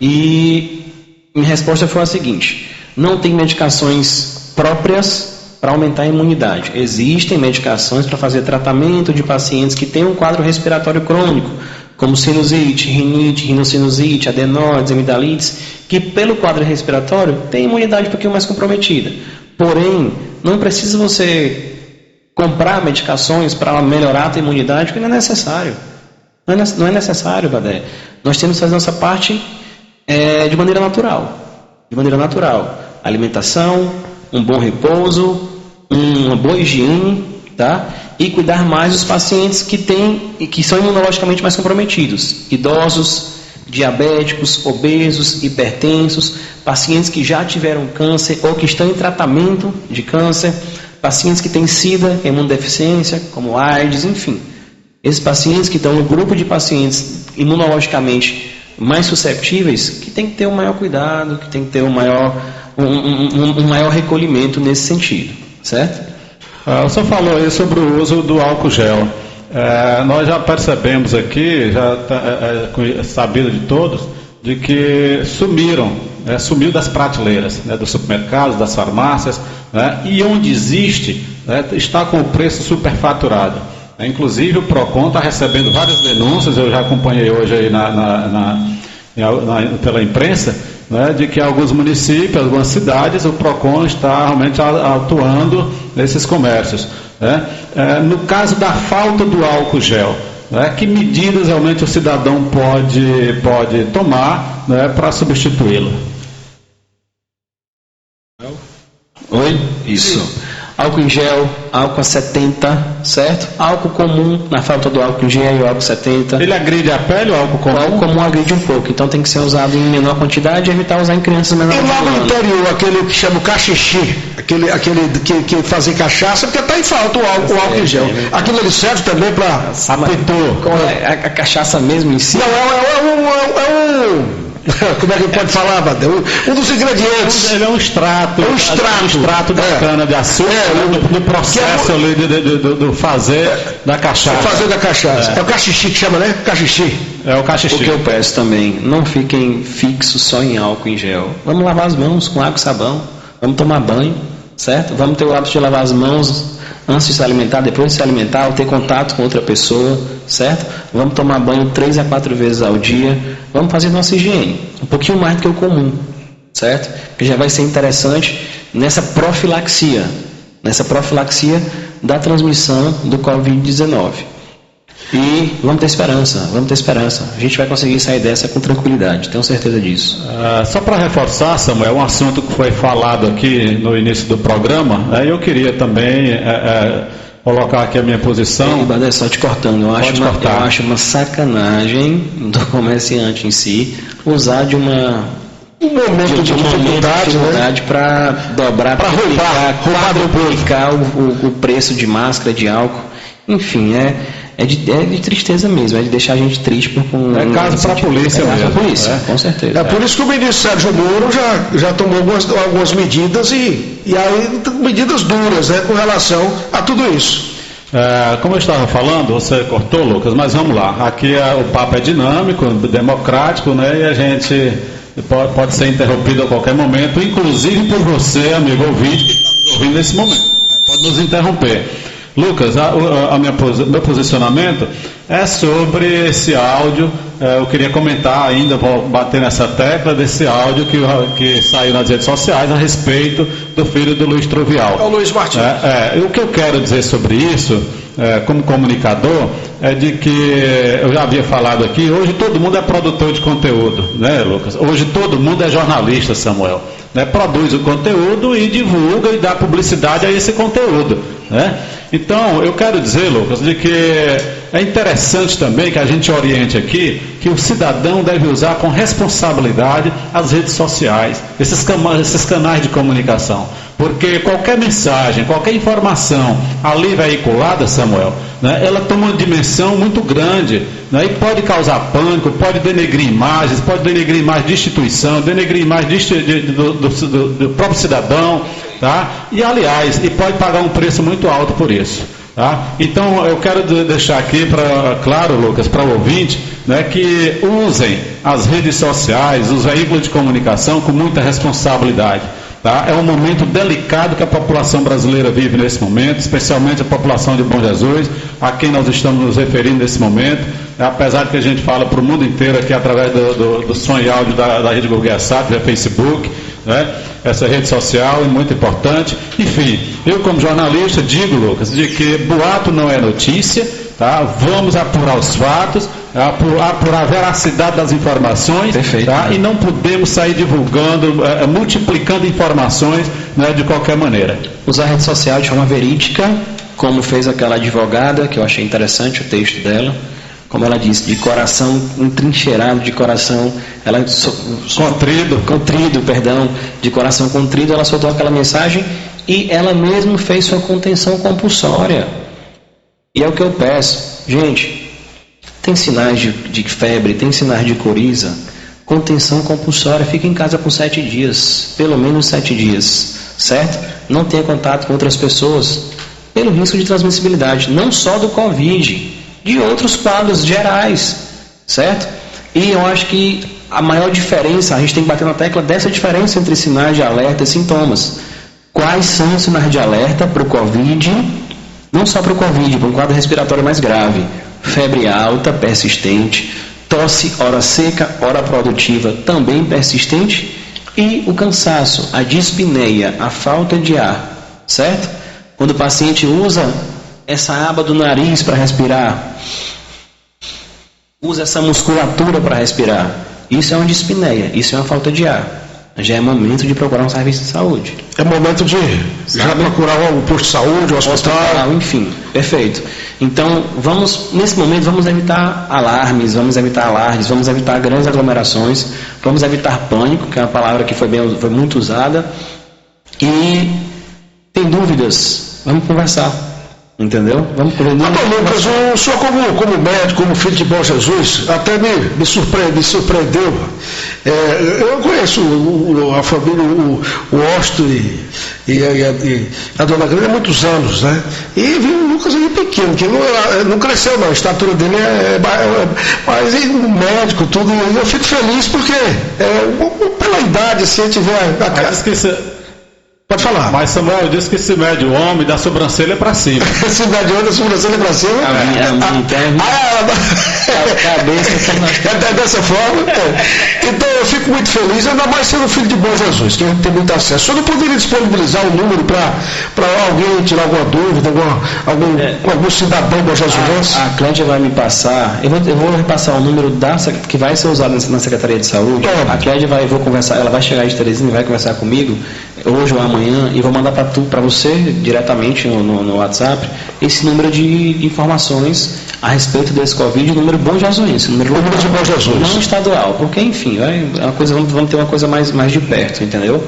e minha resposta foi a seguinte: não tem medicações próprias para aumentar a imunidade. Existem medicações para fazer tratamento de pacientes que têm um quadro respiratório crônico, como sinusite, rinite, rinocinusite, adenoides, amidalites, que pelo quadro respiratório tem imunidade um pouquinho mais comprometida. Porém, não precisa você comprar medicações para melhorar a tua imunidade, porque não é necessário. Não é necessário, Badé. Nós temos que fazer nossa parte de maneira natural. De maneira natural. Alimentação, um bom repouso, uma boa higiene, tá? E cuidar mais dos pacientes que são imunologicamente mais comprometidos. Idosos, diabéticos, obesos, hipertensos, pacientes que já tiveram câncer ou que estão em tratamento de câncer, pacientes que têm SIDA, imunodeficiência, como AIDS, enfim. Esses pacientes que estão no grupo de pacientes imunologicamente mais susceptíveis, que tem que ter um maior cuidado, que tem que ter um maior recolhimento nesse sentido, certo? O senhor falou aí sobre o uso do álcool gel. Nós já percebemos aqui, já é sabido de todos, de que sumiu das prateleiras, dos supermercados, das farmácias, e onde existe, está com o preço superfaturado. Inclusive o PROCON está recebendo várias denúncias, eu já acompanhei hoje aí pela imprensa, de que alguns municípios, algumas cidades, o PROCON está realmente atuando nesses comércios. No caso da falta do álcool gel, que medidas realmente o cidadão pode tomar para substituí-lo? Oi? Isso. Álcool em gel, álcool a 70, certo? Álcool comum, na falta do álcool em gel e o álcool 70. Ele agride a pele, o álcool comum? O álcool comum agride um pouco, então tem que ser usado em menor quantidade e evitar usar em crianças menores. E lá no interior, aquele que chama o cachixi, aquele que fazem cachaça, porque está em falta o álcool em gel. Aquilo ele serve também para a cachaça mesmo em si? Não, como é que pode falar, Badeu? Um dos ingredientes. Ele é um extrato. Um extrato da cana-de-açúcar, no processo ali do fazer da cachaça. Fazer da cachaça. É o cachixi que chama, né? Cachixi. É o cachixi. O que eu peço também, não fiquem fixos só em álcool em gel. Vamos lavar as mãos com água e sabão. Vamos tomar banho, certo? Vamos ter o hábito de lavar as mãos antes de se alimentar, depois de se alimentar, ou ter contato com outra pessoa, certo? Vamos tomar banho 3 a 4 vezes ao dia. Vamos fazer nossa higiene, um pouquinho mais do que o comum, certo? Que já vai ser interessante nessa profilaxia da transmissão do Covid-19. E vamos ter esperança. A gente vai conseguir sair dessa com tranquilidade, tenho certeza disso. Só para reforçar, Samuel, um assunto que foi falado aqui no início do programa, eu queria também colocar aqui a minha posição. Badé, só te cortando, eu acho uma sacanagem do comerciante em si usar de um momento de dificuldade para dobrar, para duplicar o preço de máscara, de álcool. Enfim, é de tristeza mesmo, é de deixar a gente triste por É caso para a polícia mesmo. Caso para a polícia, com certeza. É por isso que o ministro Sérgio Moro já tomou algumas medidas e aí medidas duras, né, com relação a tudo isso. Como eu estava falando, você cortou, Lucas, mas vamos lá. Aqui o papo é dinâmico, democrático, né? E a gente pode ser interrompido a qualquer momento, inclusive por você, amigo ouvinte, que está nos ouvindo nesse momento. Pode nos interromper. Lucas, meu posicionamento é sobre esse áudio. Eu queria comentar ainda, vou bater nessa tecla desse áudio que saiu nas redes sociais a respeito do filho do Luiz Trovial. É o Luiz Martins. O que eu quero dizer sobre isso, como comunicador, é de que eu já havia falado aqui, hoje todo mundo é produtor de conteúdo, né, Lucas? Hoje todo mundo é jornalista, Samuel. Né? Produz o conteúdo e divulga e dá publicidade a esse conteúdo, né? Então, eu quero dizer, Lucas, de que é interessante também que a gente oriente aqui que o cidadão deve usar com responsabilidade as redes sociais, esses canais de comunicação, porque qualquer mensagem, qualquer informação ali veiculada, Samuel, né, ela toma uma dimensão muito grande, né, e pode causar pânico, pode denegrir imagens, pode denegrir imagem de instituição, denegrir imagem do próprio cidadão, tá? E aliás, pode pagar um preço muito alto por isso. Tá? Então eu quero deixar aqui claro, Lucas, para o ouvinte, né, que usem as redes sociais, os veículos de comunicação com muita responsabilidade. Tá? É um momento delicado que a população brasileira vive nesse momento, especialmente a população de Bom Jesus, a quem nós estamos nos referindo nesse momento, apesar de que a gente fala para o mundo inteiro aqui através do som e áudio da Rede Guguiaçá, via Facebook, né? Essa rede social é muito importante. Enfim, eu como jornalista digo, Lucas, de que boato não é notícia, tá? Vamos apurar os fatos, apurar a veracidade das informações. Perfeito, tá? E não podemos sair divulgando, multiplicando informações, né, de qualquer maneira. Usar a rede social de forma verídica, como fez aquela advogada, que eu achei interessante o texto dela, como ela disse, de coração entrincheirado, de coração, ela contrido, de coração contrido, ela soltou aquela mensagem e ela mesma fez sua contenção compulsória. E é o que eu peço, gente, tem sinais de febre, tem sinais de coriza, contenção compulsória, fica em casa por 7 dias, pelo menos 7 dias, certo? Não tenha contato com outras pessoas, pelo risco de transmissibilidade, não só do Covid, de outros quadros gerais, certo? E eu acho que a maior diferença, a gente tem que bater na tecla dessa diferença entre sinais de alerta e sintomas. Quais são os sinais de alerta para o Covid? Não só para o Covid, para um quadro respiratório mais grave. Febre alta, persistente, tosse, hora seca, hora produtiva, também persistente, e o cansaço, a dispneia, a falta de ar, certo? Quando o paciente usa essa aba do nariz para respirar, usa essa musculatura para respirar, isso é uma dispneia, isso é uma falta de ar. Já é momento de procurar um serviço de saúde. É momento de já procurar um posto de saúde, um hospital, enfim, perfeito. Então, nesse momento, vamos evitar alarmes, vamos evitar alardes, vamos evitar grandes aglomerações, vamos evitar pânico, que é uma palavra que foi muito usada. E tem dúvidas, vamos conversar. Entendeu? Vamos por Lucas, o senhor como médico, como filho de Bom Jesus, até me surpreendeu. Eu conheço a família, o Osto e a dona Grande há muitos anos, né? E vi o Lucas ali pequeno, que não cresceu não, a estatura dele mas o médico, tudo, eu fico feliz porque pela idade, se a gente vê Pode falar. Mas Samuel disse que se mede o homem da sobrancelha para cima. Se mede o homem da sobrancelha para cima? A cabeça é dessa forma. Então eu fico muito feliz, ainda mais sendo filho de Bom Jesus, que a gente tem muito acesso. O senhor não poderia disponibilizar um número para alguém tirar alguma dúvida, algum cidadão Bom Jesus? A Clédia vai me passar, eu vou repassar o número que vai ser usado na Secretaria de Saúde. A Clédia vou conversar, ela vai chegar de Teresina e vai conversar comigo hoje ou amanhã, e vou mandar para você diretamente no WhatsApp esse número de informações a respeito desse Covid, o número Bom Jesus, o número de Bom Jesus, não estadual, porque enfim, é uma coisa, vamos ter uma coisa mais de perto, entendeu?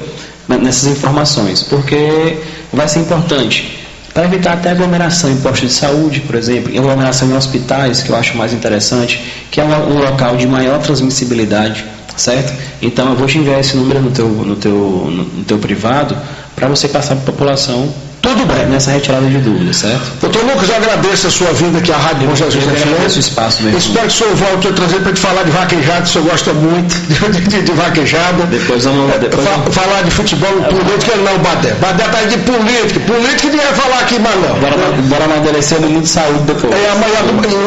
Nessas informações, porque vai ser importante. para evitar até aglomeração em postos de saúde, por exemplo, em aglomeração em hospitais, que eu acho mais interessante, que é um local de maior transmissibilidade, certo? Então eu vou te enviar esse número no teu privado para você passar para a população. Tudo bem. Nessa retirada de dúvidas, certo? Doutor Lucas, eu agradeço a sua vinda aqui à Rádio Bom Jesus FM. Espaço mesmo. Espero que o senhor volte outra vez para te falar de vaquejada, o senhor gosta muito de vaquejada. Depois vamos. Falar de futebol, política, não, Badé. Badé tá aí de política. Política ninguém vai falar aqui mais não. Bora amadurecer no mundo de saúde depois. Amanhã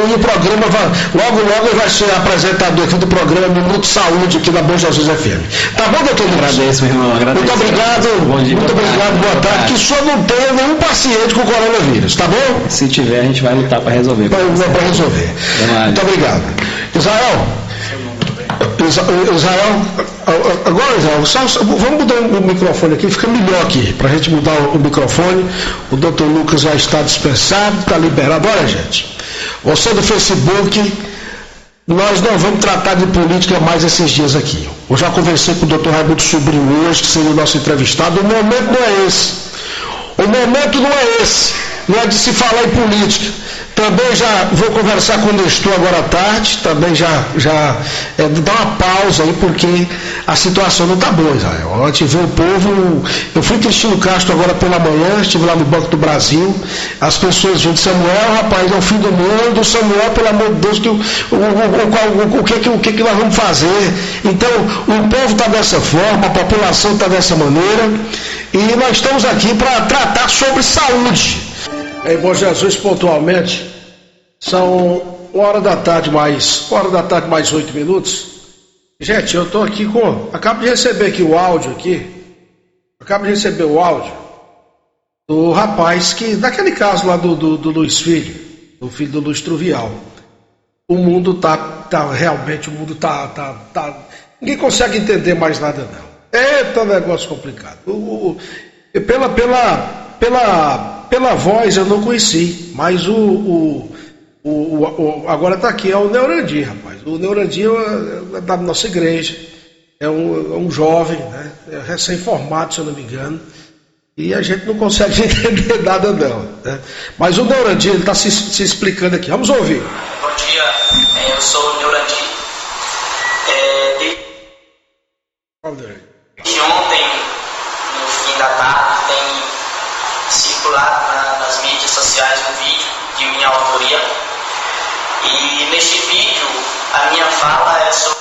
no programa, logo ele vai ser apresentador aqui do programa Minuto Saúde aqui na Bom Jesus FM. Tá bom, doutor Lucas? Agradeço, meu irmão. Agradeço. Muito obrigado. Bom dia, muito obrigado, boa tarde. Que o senhor não tenha nenhum paciente com coronavírus, tá bom? Se tiver, a gente vai lutar para resolver. Para resolver. Muito obrigado. Israel, agora, Israel, vamos mudar o microfone aqui, fica melhor aqui, para a gente mudar o microfone. O doutor Lucas já está dispensado, está liberado. Olha, gente, você do Facebook, nós não vamos tratar de política mais esses dias aqui. Eu já conversei com o doutor Raimundo Sobrinho hoje, que seria o nosso entrevistado. O momento não é esse. O momento não é esse, não é de se falar em política. Também já vou conversar com o Nestor agora à tarde, também já dar uma pausa aí, porque a situação não está boa, Israel. A gente vê o povo, eu fui Cristino Castro agora pela manhã, estive lá no Banco do Brasil, as pessoas dizendo, Samuel, rapaz, é o fim do mundo, Samuel, pelo amor de Deus, o que nós vamos fazer? Então, o povo está dessa forma, a população está dessa maneira, e nós estamos aqui para tratar sobre saúde. Em Bom Jesus, pontualmente, são 1h mais 8 minutos. Gente, eu estou aqui acabo de receber aqui o áudio do rapaz daquele caso lá do Luiz Filho, do filho do Luiz Truvial. O mundo realmente, ninguém consegue entender mais nada não. Eita, negócio complicado. Pela voz eu não conheci, mas agora está aqui, é o Neurandi, rapaz. O Neurandi é da nossa igreja, é um jovem, né? É recém-formado, se eu não me engano, e a gente não consegue entender nada não, né? Mas o Neurandi, ele está se explicando aqui, vamos ouvir. Bom dia, eu sou o Neurandi. De ontem, no fim da tarde, tem circulado nas mídias sociais um vídeo de minha autoria, e neste vídeo a minha fala é sobre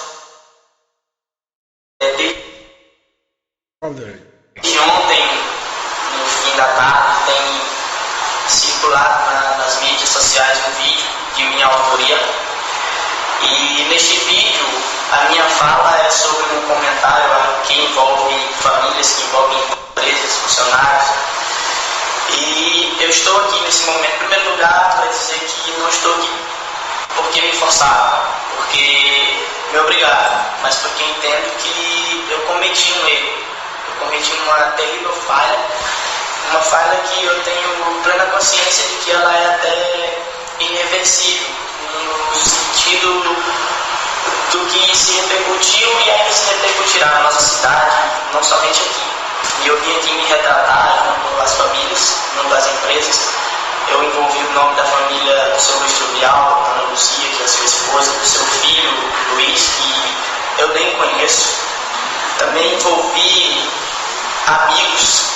de ontem, no fim da tarde, tem circulado nas mídias sociais um vídeo de minha autoria, e neste vídeo a minha fala é sobre um comentário que envolve famílias, que envolvem empresas, funcionários. E eu estou aqui nesse momento, em primeiro lugar, para dizer que não estou aqui porque me forçaram, porque me obrigaram, mas porque entendo que eu cometi um erro, eu cometi uma terrível falha, uma falha que eu tenho plena consciência de que ela é até irreversível, no sentido do que se repercutiu e ainda se repercutirá na nossa cidade, não somente aqui. E eu vim aqui me retratar junto às famílias, junto às empresas. Eu envolvi o nome da família do seu Luiz Truvial, da Ana Luzia, que é a sua esposa, do seu filho, Luiz, que eu nem conheço. Também envolvi amigos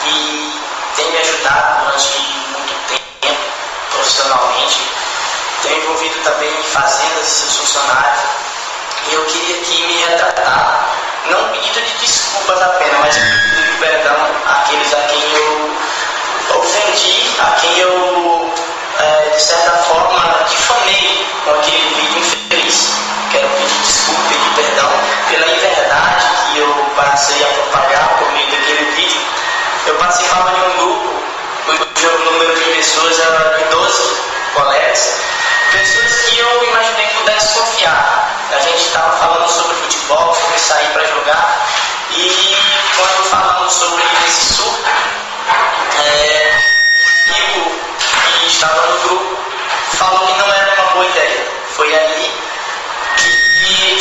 que têm me ajudado durante muito tempo, profissionalmente. Tenho envolvido também em fazendas e seus funcionários. E eu queria aqui me retratar, não pedindo de desculpas apenas, mas pedindo de perdão àqueles a quem eu ofendi, a quem eu, de certa forma, difamei com aquele vídeo infeliz. Quero pedir desculpa, pedir perdão pela inverdade que eu passei a propagar por meio daquele vídeo. Eu participava de um grupo cujo número de pessoas era de 12 colegas, pessoas que eu imaginei que pudesse confiar. A gente estava falando sobre futebol, sobre sair para jogar, e quando falamos sobre esse surto, um amigo que estava no grupo falou que não era uma boa ideia. Foi aí que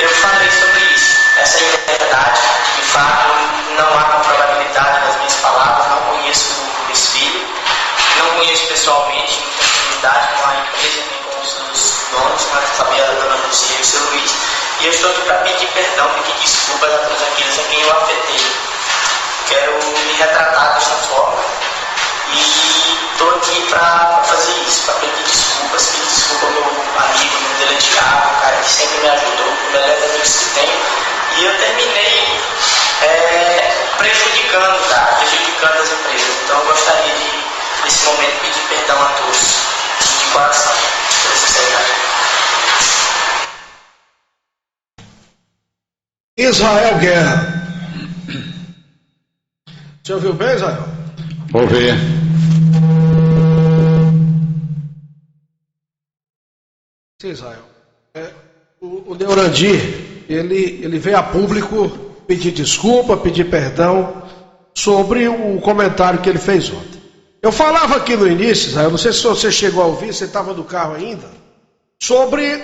eu falei sobre isso, essa inverdade. De fato, não há probabilidade das minhas palavras, não conheço conheço pessoalmente, em continuidade com a empresa, nem com os seus donos, mas também a dona Lucia e o seu Luiz. E eu estou aqui para pedir perdão, pedir desculpas a todos aqueles a quem eu afetei. Quero me retratar desta forma. E estou aqui para fazer isso, para pedir desculpa ao meu amigo, meu dele é Thiago, um cara que sempre me ajudou, o melhor amigos que tenho. E eu terminei prejudicando as empresas. Então eu gostaria de, nesse momento, pedir perdão a todos, de coração, pela sinceridade. Israel Guerra. Você ouviu bem, Israel? Ouvi. Sim, Israel. O Neurandir, ele veio a público pedir desculpa, pedir perdão sobre o comentário que ele fez ontem. Eu falava aqui no início, Israel, não sei se você chegou a ouvir, você estava no carro ainda, sobre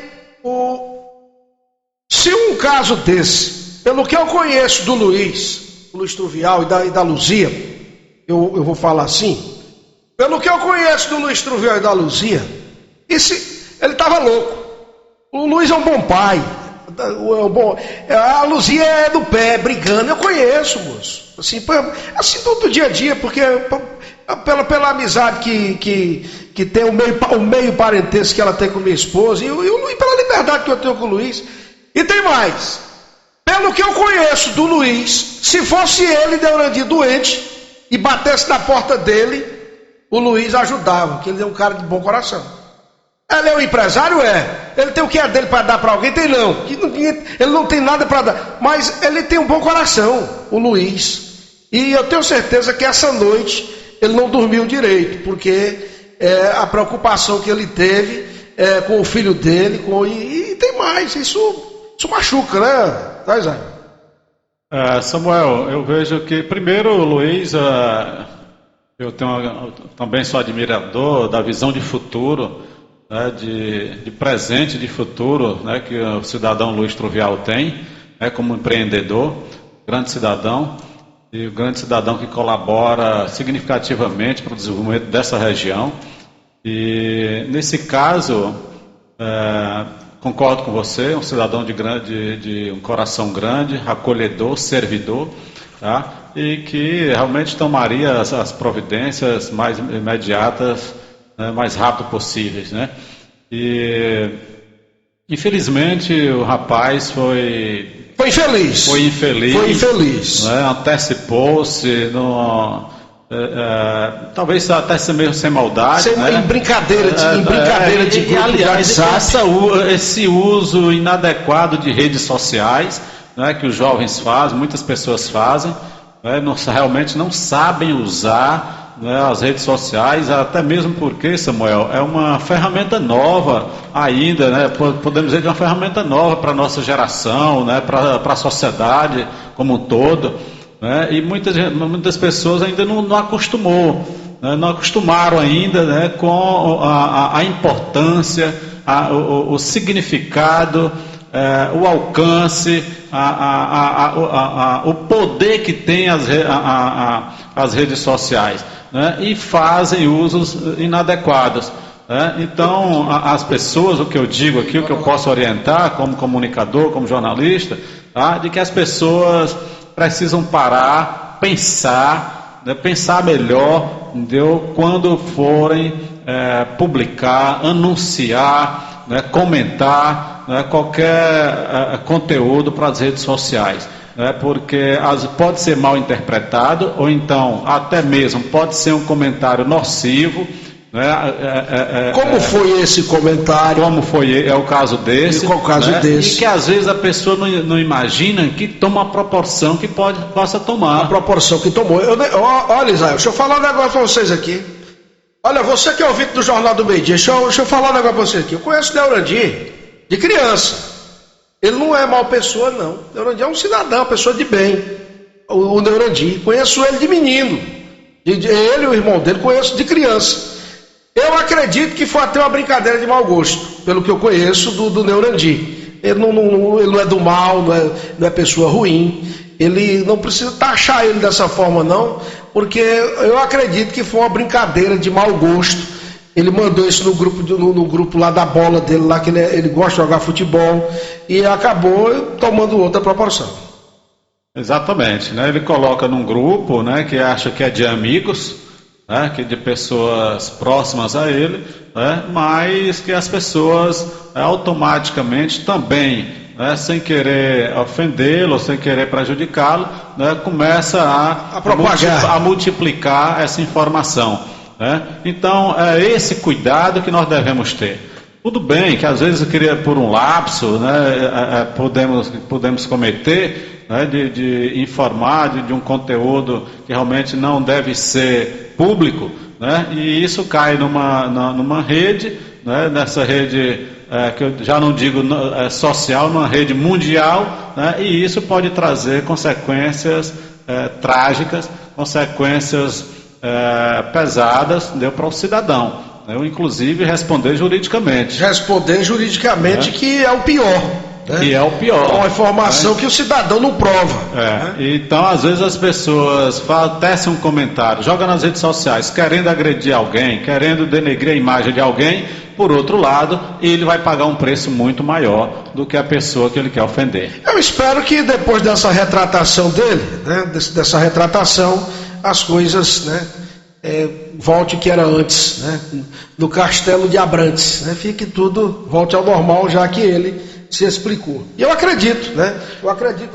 se um caso desse, pelo que eu conheço do Luiz Truvial e da Luzia, eu vou falar assim, pelo que eu conheço do Luiz Truvial e da Luzia, ele estava louco. O Luiz é um bom pai. A Luzia é do pé, brigando. Eu conheço, moço. Assim do dia a dia, porque pela amizade que tem, o meio parentesco que ela tem com minha esposa, e pela liberdade que eu tenho com o Luiz. E tem mais. Pelo que eu conheço do Luiz, se fosse ele, Neurandir, doente, e batesse na porta dele, o Luiz ajudava, porque ele é um cara de bom coração. Ele é um empresário? Ele tem o que é dele para dar para alguém? Tem não. Ele não tem nada para dar. Mas ele tem um bom coração, o Luiz. E eu tenho certeza que essa noite ele não dormiu direito, porque a preocupação que ele teve com o filho dele, e tem mais. Isso machuca, né? Tá, Isaías? Samuel, eu vejo que, primeiro, o Luiz, eu também sou admirador da visão de futuro, né, de presente, de futuro, né, que o cidadão Luiz Truvial tem, né, como empreendedor, grande cidadão, e o grande cidadão que colabora significativamente para o desenvolvimento dessa região. E, nesse caso, concordo com você, um cidadão de um coração grande, acolhedor, servidor, tá? E que realmente tomaria as providências mais imediatas, né, mais rápido possíveis, né? E infelizmente o rapaz foi infeliz, né? Antecipou-se, talvez até mesmo sem maldade, né? Em brincadeira de grupo, aliás, esse uso inadequado de redes sociais, né, que os jovens fazem, muitas pessoas fazem, né, realmente não sabem usar, né, as redes sociais, até mesmo porque, Samuel, é uma ferramenta nova ainda, né, podemos dizer que é uma ferramenta nova para a nossa geração, né, para a sociedade como um todo, né, e muitas pessoas ainda não acostumou, né, não acostumaram ainda, né, com a importância, o significado, o alcance, o poder que tem as redes sociais, né, e fazem usos inadequados, né? Então, as pessoas, o que eu digo aqui, o que eu posso orientar como comunicador, como jornalista, tá, de que as pessoas precisam parar, pensar, né, pensar melhor, entendeu? Quando forem publicar, anunciar, né, comentar, né, qualquer conteúdo para as redes sociais, né, porque pode ser mal interpretado, ou então até mesmo pode ser um comentário nocivo, né, como foi esse comentário? Como foi, é o caso desse. Qual o caso, né, desse? E que às vezes a pessoa não imagina que toma a proporção que possa tomar. A proporção que tomou. Olha, Israel, deixa eu falar um negócio para vocês aqui. Olha, você que é ouvinte do Jornal do Meio Dia, deixa eu falar um negócio para vocês aqui. Eu conheço o Neurandir de criança. Ele não é mal pessoa, não. O Neurandir é um cidadão, pessoa de bem. O Neurandir. Conheço ele de menino. Ele e o irmão dele conheço de criança. Eu acredito que foi até uma brincadeira de mau gosto, pelo que eu conheço do Neurandir. Ele não é do mal, não é pessoa ruim. Ele não precisa taxar ele dessa forma, não, porque eu acredito que foi uma brincadeira de mau gosto. Ele mandou isso no grupo lá da bola dele, lá que ele gosta de jogar futebol, e acabou tomando outra proporção. Exatamente, né? Ele coloca num grupo, né, que acha que é de amigos, né, que é de pessoas próximas a ele, né, mas que as pessoas automaticamente também, né, sem querer ofendê-lo, sem querer prejudicá-lo, né, começa a multiplicar essa informação, né? Então, é esse cuidado que nós devemos ter. Tudo bem que às vezes eu queria, por um lapso, né, podemos cometer, né, de informar de um conteúdo que realmente não deve ser público, né, e isso cai numa rede, né, nessa rede que eu já não digo social, numa rede mundial, né, e isso pode trazer consequências trágicas, consequências pesadas, para o cidadão. Eu, inclusive, responder juridicamente. Que é o pior. Né? Que é o pior. Uma informação que o cidadão não prova. Né? Então, às vezes, as pessoas tecem um comentário, jogam nas redes sociais, querendo agredir alguém, querendo denegrir a imagem de alguém. Por outro lado, ele vai pagar um preço muito maior do que a pessoa que ele quer ofender. Eu espero que depois dessa retratação dele, né, dessa retratação, as coisas, né, volte o que era antes, né, no Castelo de Abrantes, né, fique tudo, volte ao normal, já que ele se explicou. E eu acredito, né,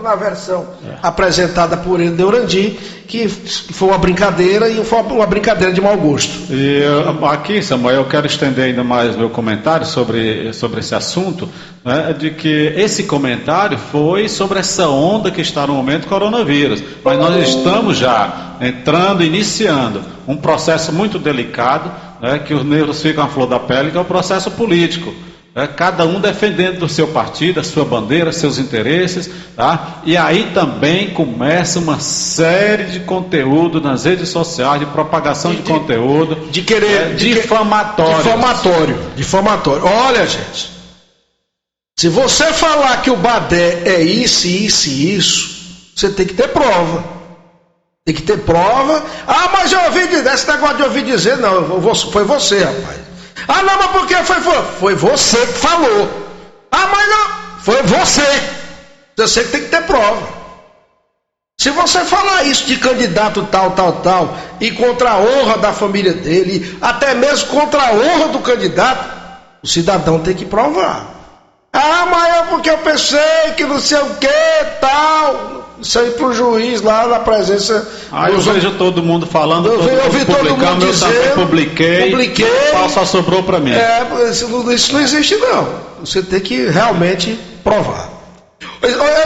na versão apresentada por ele, Deurandi, que foi uma brincadeira e foi uma brincadeira de mau gosto. E aqui, Samuel, eu quero estender ainda mais meu comentário sobre esse assunto, né, de que esse comentário foi sobre essa onda que está no momento coronavírus, mas nós estamos já iniciando um processo muito delicado, né, que os negros ficam à flor da pele, que é o processo político. Cada um defendendo do seu partido, a sua bandeira, seus interesses, tá? E aí também começa uma série de conteúdo nas redes sociais, de propagação de conteúdo, difamatório. Olha, gente, se você falar que o Badé é isso, você tem que ter prova. Ah, mas eu ouvi dizer, esse negócio de ouvir dizer, não, foi você, rapaz. Ah, não, mas por que foi você que falou? Ah, mas não, foi você. Você que tem que ter prova. Se você falar isso de candidato tal, e contra a honra da família dele, até mesmo contra a honra do candidato, o cidadão tem que provar. Ah, mas é porque eu pensei que não sei o que, tal. Isso aí pro juiz lá na presença. Eu vejo todo mundo falando, eu vi todo mundo dizendo, eu também publiquei. Só sobrou para mim. Isso não existe não. Você tem que realmente provar.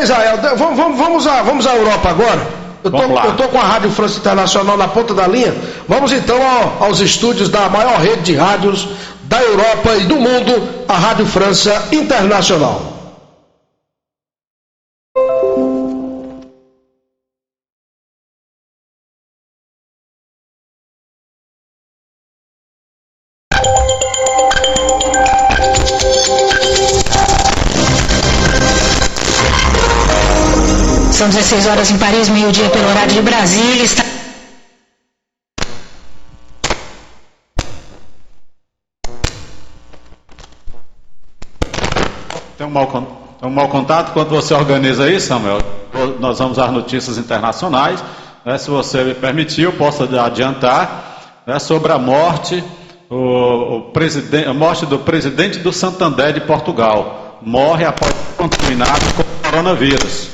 Israel, vamos à Europa agora. Eu tô com a Rádio França Internacional na ponta da linha. Vamos então aos estúdios da maior rede de rádios da Europa e do mundo, a Rádio França Internacional. São 16 horas em Paris, meio-dia pelo horário de Brasília. Tem um mau contato quando você organiza isso, Samuel. Nós vamos às notícias internacionais. Né, se você me permitir, eu posso adiantar, né, sobre a morte do presidente do Santander de Portugal. Morre após ser contaminado com coronavírus.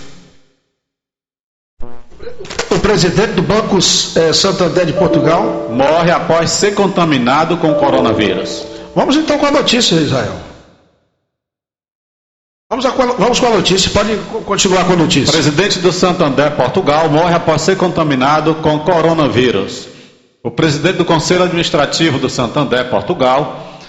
O presidente do Banco Santander de Portugal morre após ser contaminado com coronavírus. Vamos então com a notícia, Israel. Vamos com a notícia, pode continuar com a notícia. O presidente do Santander, Portugal, morre após ser contaminado com coronavírus. O presidente do Conselho Administrativo do Santander, Portugal,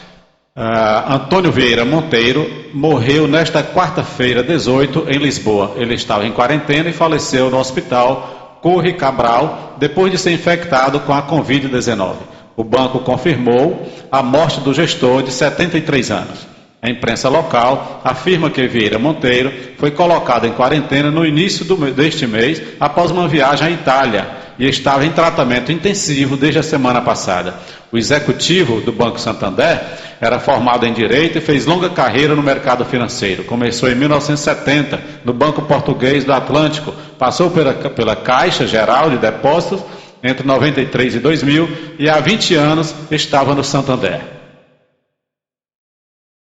Antônio Vieira Monteiro, morreu nesta quarta-feira, 18, em Lisboa. Ele estava em quarentena e faleceu no hospital Curre Cabral, depois de ser infectado com a Covid-19. O banco confirmou a morte do gestor de 73 anos. A imprensa local afirma que Vieira Monteiro foi colocado em quarentena no início deste mês após uma viagem à Itália. e estava em tratamento intensivo desde a semana passada. O executivo do Banco Santander era formado em Direito e fez longa carreira no mercado financeiro. Começou em 1970 no Banco Português do Atlântico, passou pela Caixa Geral de Depósitos entre 93 e 2000 e há 20 anos estava no Santander.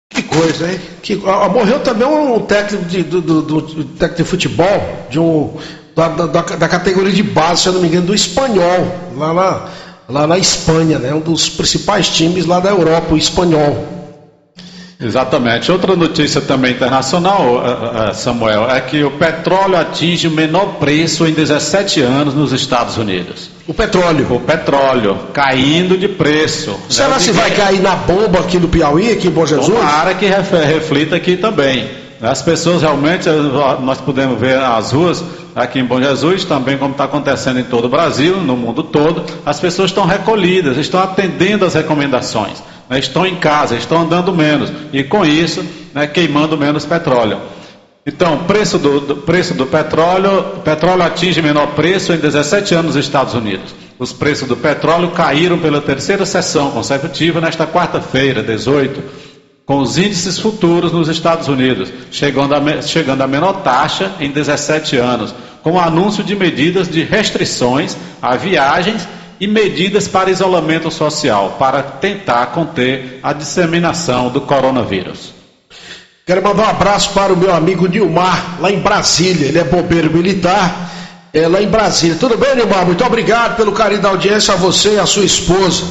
Que coisa, hein? Morreu também um técnico técnico de futebol da categoria de base, se eu não me engano, do Espanhol, lá na Espanha, né? Um dos principais times lá da Europa, o Espanhol. Exatamente. Outra notícia também internacional, Samuel, é que o petróleo atinge o menor preço em 17 anos nos Estados Unidos. O petróleo caindo de preço. Será que vai cair na bomba aqui no Piauí, aqui em Bom Jesus? Tomara que reflita aqui também. As pessoas realmente, nós podemos ver as ruas aqui em Bom Jesus, também como está acontecendo em todo o Brasil, no mundo todo, as pessoas estão recolhidas, estão atendendo às recomendações, né, estão em casa, estão andando menos e com isso, né, queimando menos petróleo. Então, preço do petróleo atinge menor preço em 17 anos nos Estados Unidos. Os preços do petróleo caíram pela terceira sessão consecutiva nesta quarta-feira, 18, com os índices futuros nos Estados Unidos, chegando à menor taxa em 17 anos, com o anúncio de medidas de restrições a viagens e medidas para isolamento social, para tentar conter a disseminação do coronavírus. Quero mandar um abraço para o meu amigo Nilmar, lá em Brasília. Ele é bombeiro militar, lá em Brasília. Tudo bem, Nilmar? Muito obrigado pelo carinho da audiência, a você e a sua esposa.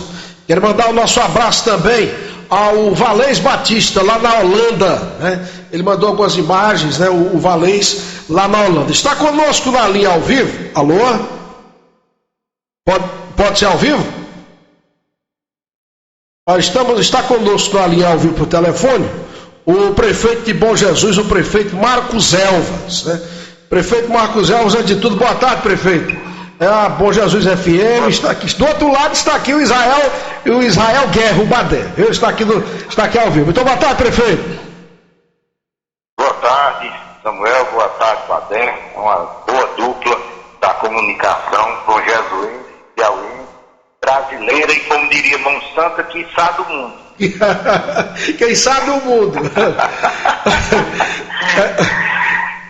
Quero mandar o nosso abraço também ao Valês Batista, lá na Holanda, né? Ele mandou algumas imagens, né? O Valês, lá na Holanda. Está conosco na linha ao vivo? Alô? Pode ser ao vivo? Está conosco na linha ao vivo por telefone o prefeito de Bom Jesus, o prefeito Marcos Elvas, né? Prefeito Marcos Elvas, antes de tudo, boa tarde, prefeito. A Bom Jesus FM está aqui. Do outro lado está aqui o Israel Guerra, o Badé. Está aqui ao vivo. Então, boa tarde, prefeito. Boa tarde, Samuel. Boa tarde, Badé. Uma boa dupla da comunicação Bom Jesus, Piauí, brasileira e, como diria Mão Santa, quiçá do mundo. Quem sabe o mundo.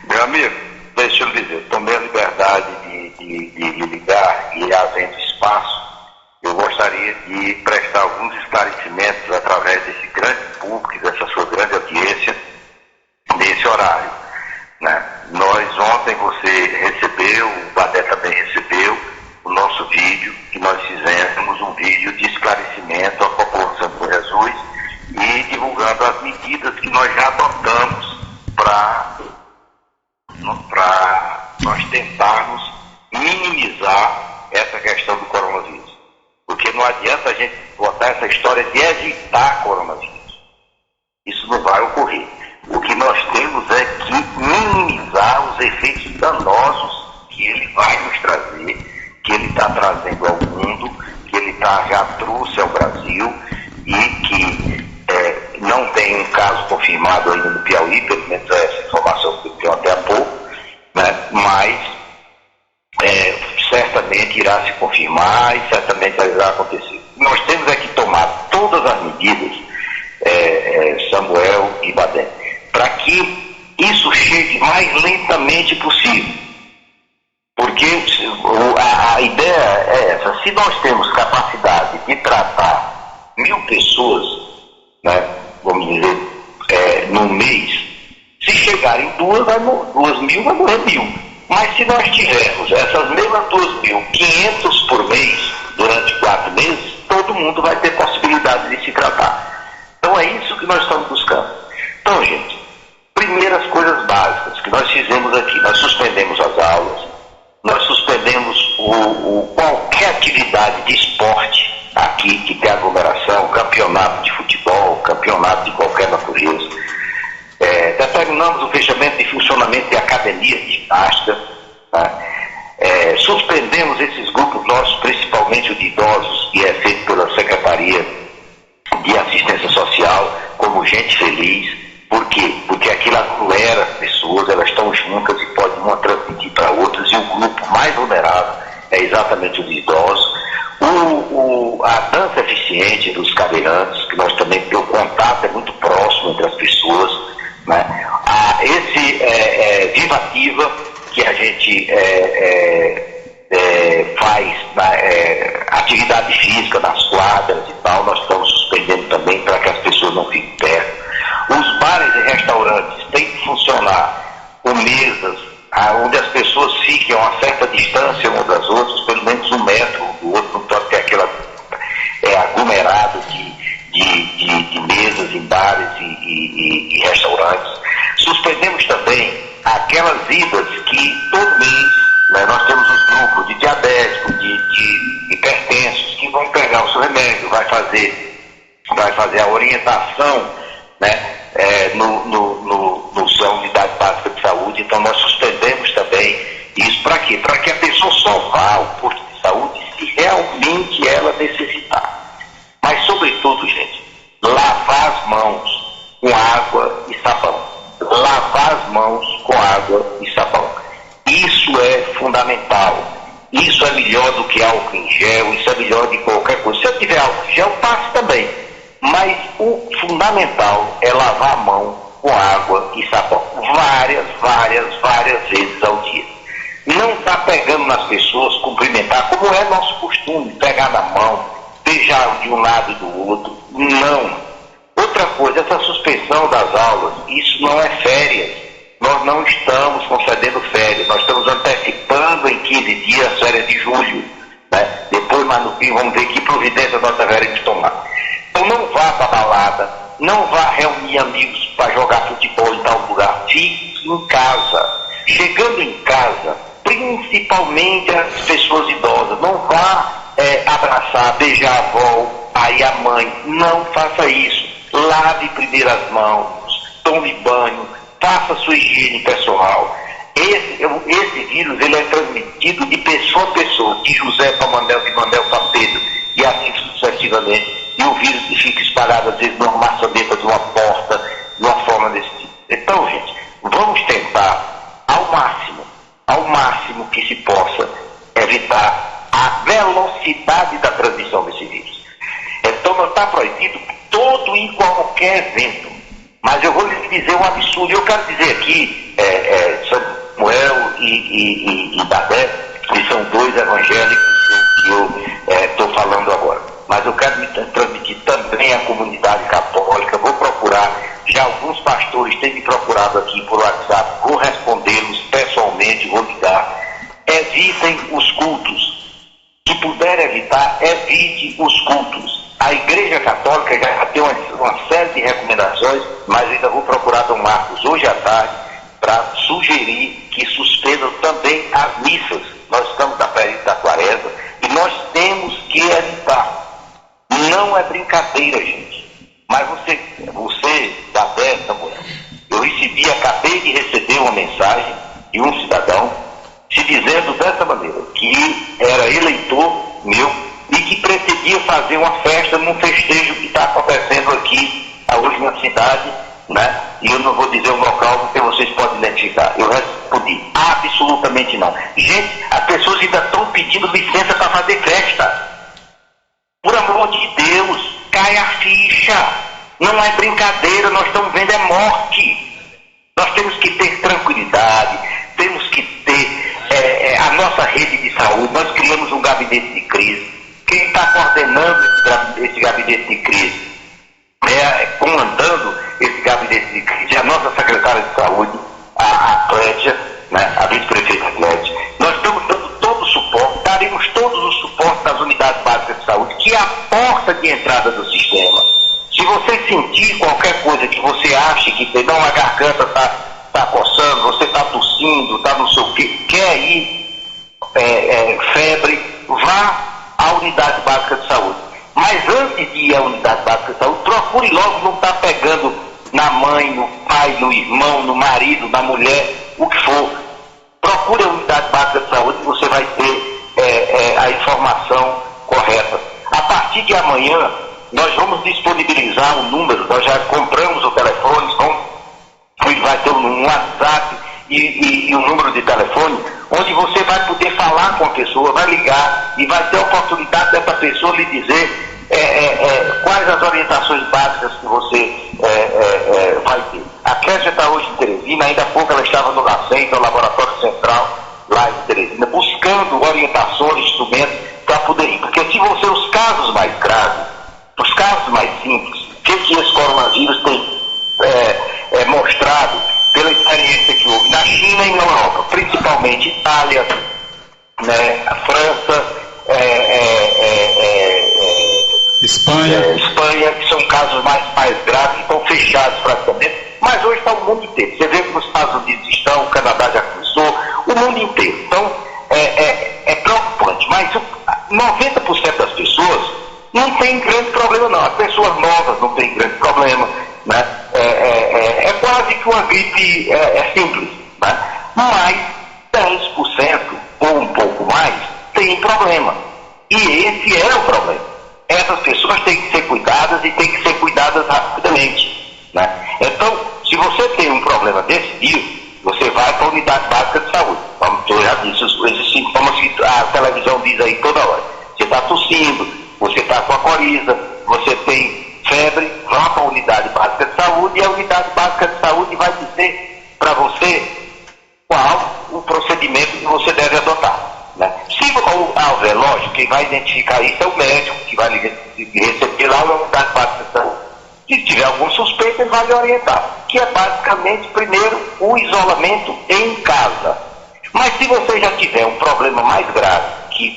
Meu amigo, deixa eu lhe dizer, tomei a liberdade de ligar e, havendo espaço, eu gostaria de prestar alguns esclarecimentos através desse grande público, dessa sua grande audiência, nesse horário, né? Ontem você recebeu, o Badé também recebeu o nosso vídeo, que nós fizemos um vídeo de esclarecimento à população de Jesus e divulgando as medidas que nós já adotamos para nós tentarmos minimizar essa questão do coronavírus. Porque não adianta a gente botar essa história de evitar coronavírus. Isso não vai ocorrer. O que nós temos é que minimizar os efeitos danosos que ele vai nos trazer, que ele está trazendo ao mundo, que ele já trouxe ao Brasil e que não tem um caso confirmado ainda no Piauí, pelo menos essa informação que eu tenho até há pouco, né? Mas certamente irá se confirmar e certamente irá acontecer. Nós temos que tomar todas as medidas, Samuel e Badé, para que isso chegue mais lentamente possível. Porque a ideia é essa: se nós temos capacidade de tratar 1.000 pessoas, né, vamos dizer, no mês, se chegarem 2.000, vai morrer 1.000. Mas se nós tivermos essas mesmas 2.000, 500 por mês, durante 4 meses, todo mundo vai ter possibilidade de se tratar. Então é isso que nós estamos buscando. Então, gente, primeiras coisas básicas que nós fizemos aqui: nós suspendemos as aulas, nós suspendemos qualquer atividade de esporte aqui que tem aglomeração, campeonato de futebol, campeonato de qualquer natureza. Determinamos o fechamento de funcionamento de academias de ginástica, né? Suspendemos esses grupos nossos, principalmente o de idosos, que é feito pela Secretaria de Assistência Social, como Gente Feliz. Por quê? Porque aquilo aglomera as pessoas, elas estão juntas e podem uma transmitir para outras, e o grupo mais vulnerável é exatamente o de idosos. A dança eficiente dos cadeirantes, que nós também, porque o contato é muito próximo entre as pessoas, né? Esse Viva Ativa, que a gente faz atividade física nas quadras e tal, nós estamos suspendendo também para que as pessoas não fiquem perto. Os bares e restaurantes têm que funcionar com mesas onde as pessoas fiquem a uma certa distância uma das outras, pelo menos 1 metro do outro, não pode ter aquela aglomerado de mesas em bares e restaurantes. Suspendemos também aquelas idas que todo mês, né, nós temos os grupos de diabéticos, de hipertensos, que vão pegar o seu remédio, vai fazer a orientação, né, no sua unidade básica de saúde. Então nós suspendemos também isso. Para quê? Para que a pessoa só vá ao posto de saúde se realmente ela necessitar. Mas sobretudo, gente, lavar as mãos com água e sabão. Lavar as mãos com água e sabão. Isso é fundamental. Isso é melhor do que álcool em gel, isso é melhor de qualquer coisa. Se eu tiver álcool em gel, passe também. Mas o fundamental é lavar a mão com água e sabão. Várias vezes ao dia. Não está pegando nas pessoas, cumprimentar, como é nosso costume, pegar na mão, beijar de um lado e do outro. Não. Outra coisa, essa suspensão das aulas, isso não é férias. Nós não estamos concedendo férias, nós estamos antecipando em 15 dias as férias de julho, né? Depois, mais no fim, vamos ver que providência nós devemos tomar. Então não vá para a balada, não vá reunir amigos para jogar futebol em tal lugar, fique em casa. Chegando em casa, principalmente as pessoas idosas, não vá abraçar, beijar a avó, aí a mãe, não faça isso. Lave primeiro as mãos, tome banho, faça sua higiene pessoal. Esse vírus ele é transmitido de pessoa a pessoa, de José para Manel, de Manel para Pedro, e assim sucessivamente. E o vírus fica espalhado às vezes numa maçaneta de uma porta, de uma forma desse tipo. Então, gente, vamos tentar ao máximo que se possa, evitar a velocidade da transmissão desse vírus. Então não está proibido todo e qualquer evento. Mas eu vou lhe dizer um absurdo. Eu quero dizer aqui, Samuel e Dadé, que são 2 evangélicos que eu estou falando agora. Mas eu quero me transmitir também à comunidade católica. Vou procurar, já alguns pastores têm me procurado aqui por WhatsApp, vou respondê-los pessoalmente, vou ligar. Evitem os cultos. Se puder evitar, evite os cultos. A Igreja Católica já tem uma série de recomendações, mas ainda vou procurar Dom Marcos hoje à tarde para sugerir que suspendam também as missas. Nós estamos na período da quaresma e nós temos que evitar. Não é brincadeira, gente. Mas você da dessa, eu acabei de receber uma mensagem de um cidadão se dizendo dessa maneira, que era eleitor meu e que pretendia fazer uma festa num festejo que está acontecendo aqui hoje na cidade, né? E eu não vou dizer o local porque vocês podem identificar. Eu respondi, absolutamente não. Gente, as pessoas ainda estão pedindo licença para fazer festa. Por amor de Deus, cai a ficha. Não é brincadeira, nós estamos vendo é morte. Nós temos que ter tranquilidade, temos que ter a nossa rede de saúde. Nós criamos um gabinete de crise. Quem está coordenando esse gabinete de crise, comandando esse gabinete de crise, é a nossa secretária de saúde, a Clédia, né, a vice-prefeita Clédia. Nós estamos dando todo o suporte, daremos todos os suportes das unidades básicas de saúde, que é a porta de entrada do sistema. Se você sentir qualquer coisa que você ache que não, a garganta está coçando, você está tossindo, está não sei o quê, quer ir febre, vá à unidade básica de saúde. Mas antes de ir à unidade básica de saúde, procure logo não estar pegando na mãe, no pai, no irmão, no marido, na mulher, o que for. Procure a unidade básica de saúde e você vai ter a informação correta. A partir de amanhã, nós vamos disponibilizar um número, nós já compramos o telefone, vai ter um WhatsApp e um número de telefone, onde você vai poder falar com a pessoa, vai ligar e vai ter a oportunidade dessa pessoa lhe dizer quais as orientações básicas que você vai ter. A Késia está hoje em Teresina, ainda há pouco ela estava no LACEN, no Laboratório Central, lá em Teresina, buscando orientações, instrumentos para poder ir. Porque se você, os casos mais graves, os casos mais simples, o que esse coronavírus tem mostrado pela experiência que houve na China e na Europa, principalmente Itália, né, a França, Espanha, que são casos mais graves, que estão fechados praticamente, mas hoje está o mundo inteiro. Você vê como os Estados Unidos estão, o Canadá já começou, o mundo inteiro. Então, é preocupante, mas 90% das pessoas não tem grande problema não. As pessoas novas não têm grande problema, né? É quase que uma gripe simples, né? Mas 10% ou um pouco mais tem problema. E esse é o problema. Essas pessoas têm que ser cuidadas e têm que ser cuidadas rapidamente, né? Então, se você tem um problema desse vírus, você vai para a unidade básica de saúde. Como eu já disse, esses sintomas que a televisão diz aí toda hora. Você está tossindo, você está com a coriza, você tem febre, vá para a unidade básica de saúde e a unidade básica de saúde vai dizer para você qual o procedimento que você deve adotar, né? Se houver, lógico, quem vai identificar isso é o médico que vai receber lá na unidade básica de saúde. Se tiver algum suspeito, ele vai lhe orientar, que é basicamente, primeiro, o isolamento em casa. Mas se você já tiver um problema mais grave,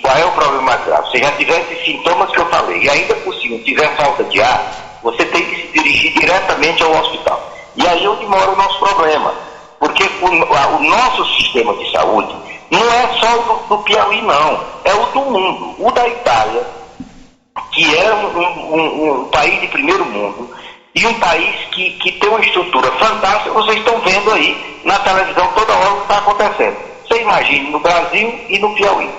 qual é o problema mais grave? Você já tiver esses sintomas que eu falei, e ainda por cima tiver falta de ar, você tem que se dirigir diretamente ao hospital. E aí é onde mora o nosso problema, porque o nosso sistema de saúde não é só do Piauí, não, é o do mundo. O da Itália, que é um país de primeiro mundo, e um país que tem uma estrutura fantástica, vocês estão vendo aí na televisão toda hora o que está acontecendo. Você imagine no Brasil e no Piauí.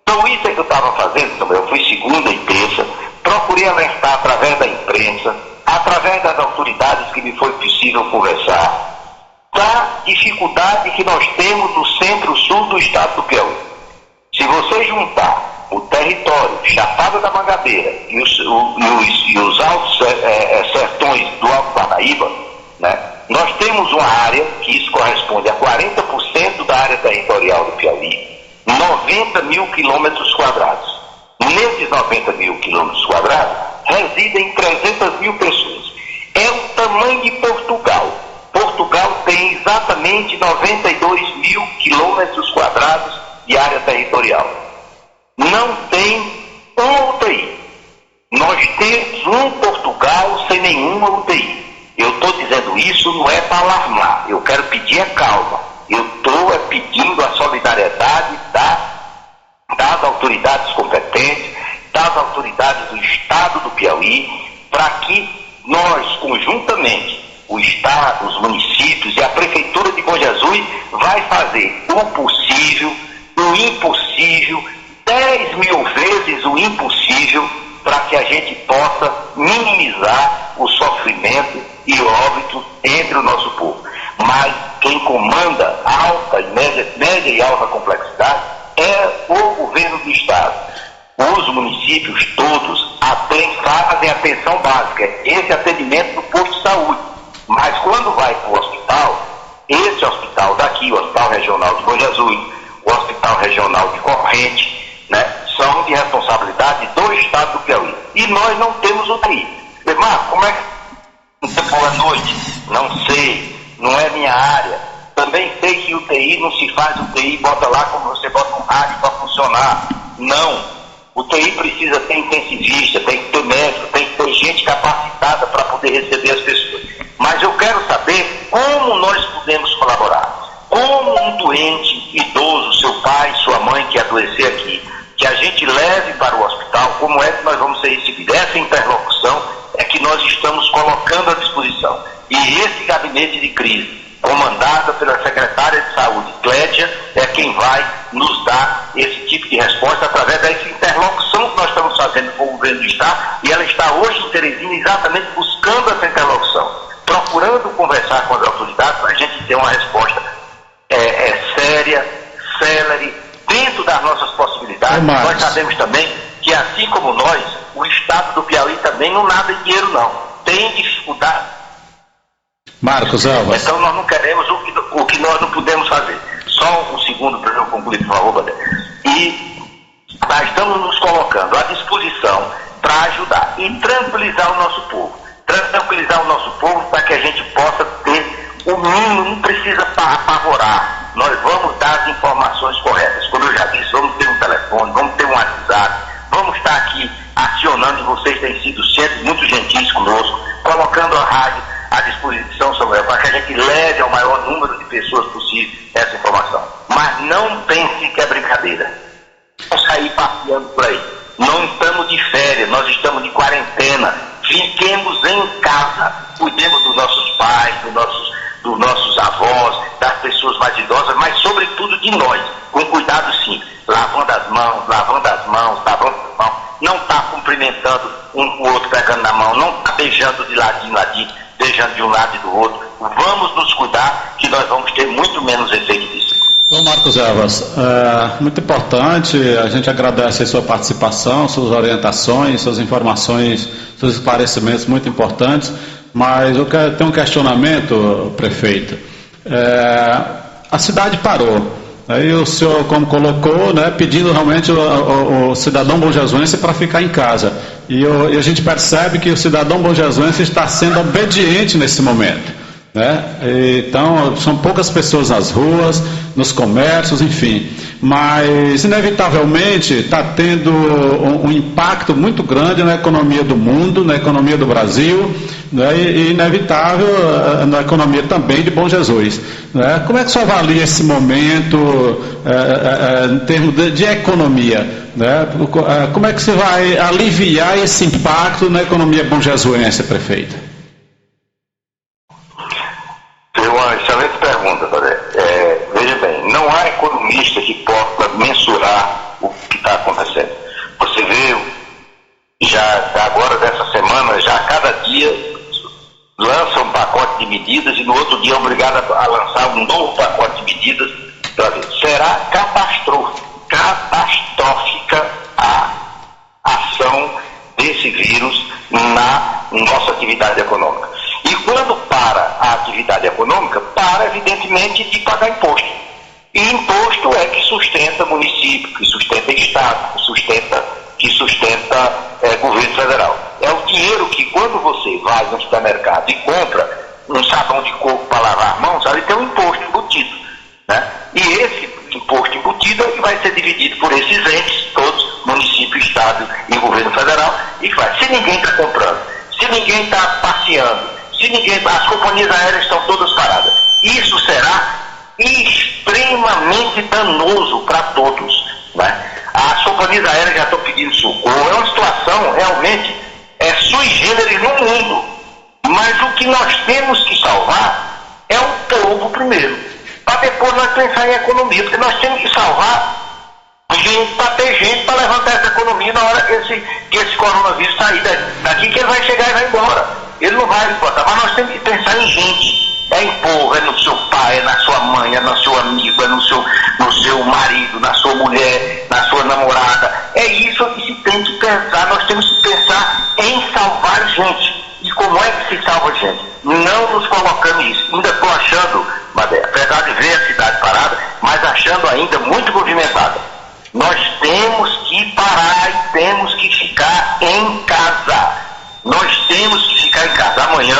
Então isso é que eu estava fazendo também. Eu fui segunda e terça, procurei alertar através da imprensa, através das autoridades que me foi possível conversar, da dificuldade que nós temos no centro-sul do estado do Piauí. Se você juntar o território Chapada da Mangabeira e os altos sertões do Alto Parnaíba, né, nós temos uma área, que isso corresponde a 40% da área territorial do Piauí, 90 mil quilômetros quadrados. Nesses 90 mil quilômetros quadrados, residem 300 mil pessoas. É o tamanho de Portugal. Portugal tem exatamente 92 mil quilômetros quadrados de área territorial. Não tem uma UTI. Nós temos um Portugal sem nenhuma UTI. Eu estou dizendo isso não é para alarmar. Eu quero pedir a calma. Eu estou pedindo a solidariedade das autoridades competentes, das autoridades do estado do Piauí, para que nós, conjuntamente, o estado, os municípios e a prefeitura de Bom Jesus, vai fazer o possível, o impossível, 10 mil vezes o impossível, para que a gente possa minimizar o sofrimento e óbito entre o nosso povo. Mas quem comanda alta e média e alta complexidade é o governo do estado. Os municípios todos fazem atenção básica, esse atendimento do posto de saúde. Mas quando vai para o hospital, esse hospital daqui, o Hospital Regional de Bom Jesus, o Hospital Regional de Corrente, né, são de responsabilidade do estado do Piauí. E nós não temos UTI. Marcos, como é que... Boa noite. Não sei, não é minha área. Também sei que UTI não se faz UTI, bota lá como você bota um rádio para funcionar. Não. UTI precisa ter intensivista, tem que ter médico, tem que ter gente capacitada para poder receber as pessoas. Mas eu quero saber como nós podemos colaborar. Como um doente, idoso, seu pai, sua mãe que adoecer aqui, que a gente leve para o hospital, como é que nós vamos ser recebidos? Essa interlocução é que nós estamos colocando à disposição. E esse gabinete de crise, comandada pela secretária de saúde, Clédia, é quem vai nos dar esse tipo de resposta através dessa interlocução que nós estamos fazendo com o governo do estado, e ela está hoje em Teresina exatamente buscando essa interlocução, procurando conversar com as autoridades para a gente ter uma resposta séria, não. Tem dificuldade. Marcos Elvas. Então nós não queremos o que nós não podemos fazer. Só um segundo para eu concluir, por favor, Valério. E nós estamos nos colocando à disposição para ajudar e tranquilizar o nosso povo. Tranquilizar o nosso povo para que a gente possa ter o mínimo, não precisa apavorar. Nós vamos dar as informações corretas. Como eu já disse, vamos ter um telefone, vamos ter um WhatsApp, vamos estar aqui acionando, vocês têm sido sempre muito gentis conosco, colocando a rádio à disposição, Samuel, para que a gente leve ao maior número de pessoas possível essa informação. Mas não pense que é brincadeira. Vamos sair passeando por aí. Não estamos de férias, nós estamos de quarentena. Fiquemos em casa, cuidemos dos nossos pais, dos nossos avós, das pessoas mais idosas, mas sobretudo de nós, com cuidado sim, lavando as mãos, não está cumprimentando um com o outro, pegando na mão, não está beijando de ladinho, beijando de um lado e do outro. Vamos nos cuidar, que nós vamos ter muito menos efeito disso. Bom, Marcos Elvas, muito importante, a gente agradece a sua participação, suas orientações, suas informações, seus esclarecimentos muito importantes, mas eu tenho um questionamento, prefeito. A cidade parou, aí o senhor, como colocou, né, pedindo realmente o cidadão bonjesuense para ficar em casa, e a gente percebe que o cidadão bonjesuense está sendo obediente nesse momento. Né? Então, são poucas pessoas nas ruas, nos comércios, enfim, mas inevitavelmente está tendo um impacto muito grande na economia do mundo, na economia do Brasil, né? E inevitável na economia também de Bom Jesus, né? Como é que você avalia esse momento em termos de economia, né? Como é que você vai aliviar esse impacto na economia bonjesuense, prefeito? Uma excelente pergunta, Valério. Veja bem, não há economista que possa mensurar o que está acontecendo. Você vê, já agora dessa semana, já a cada dia lança um pacote de medidas e no outro dia é obrigado a lançar um novo pacote de medidas. Será catastrófica a ação desse vírus na nossa atividade econômica. E quando para a atividade econômica, para evidentemente de pagar imposto. E imposto é que sustenta município, que sustenta estado, que sustenta governo federal. É o dinheiro que quando você vai no supermercado e compra um sabão de coco para lavar a mão, sabe, tem um imposto embutido, né? E esse imposto embutido é que vai ser dividido por esses entes todos, município, estado e governo federal, e faz. Se ninguém está comprando, se ninguém está passeando, as companhias aéreas estão todas paradas. Isso será extremamente danoso para todos, né? As companhias aéreas já estão pedindo socorro. É uma situação realmente sui generis no mundo. Mas o que nós temos que salvar é o povo primeiro, para depois nós pensar em economia, porque nós temos que salvar gente, para ter gente para levantar essa economia na hora que esse coronavírus sair daqui, que ele vai chegar e vai embora. Ele não vai importar, mas nós temos que pensar em gente. É em povo, é no seu pai, é na sua mãe, é no seu amigo, é no seu marido, na sua mulher, na sua namorada. É isso que se tem que pensar. Nós temos que pensar em salvar gente. E como é que se salva gente? Não nos colocando isso. Ainda estou achando, apesar de ver a cidade parada, mas achando ainda muito movimentada. Nós temos que parar e temos que ficar em casa. Nós temos que ficar em casa. Amanhã,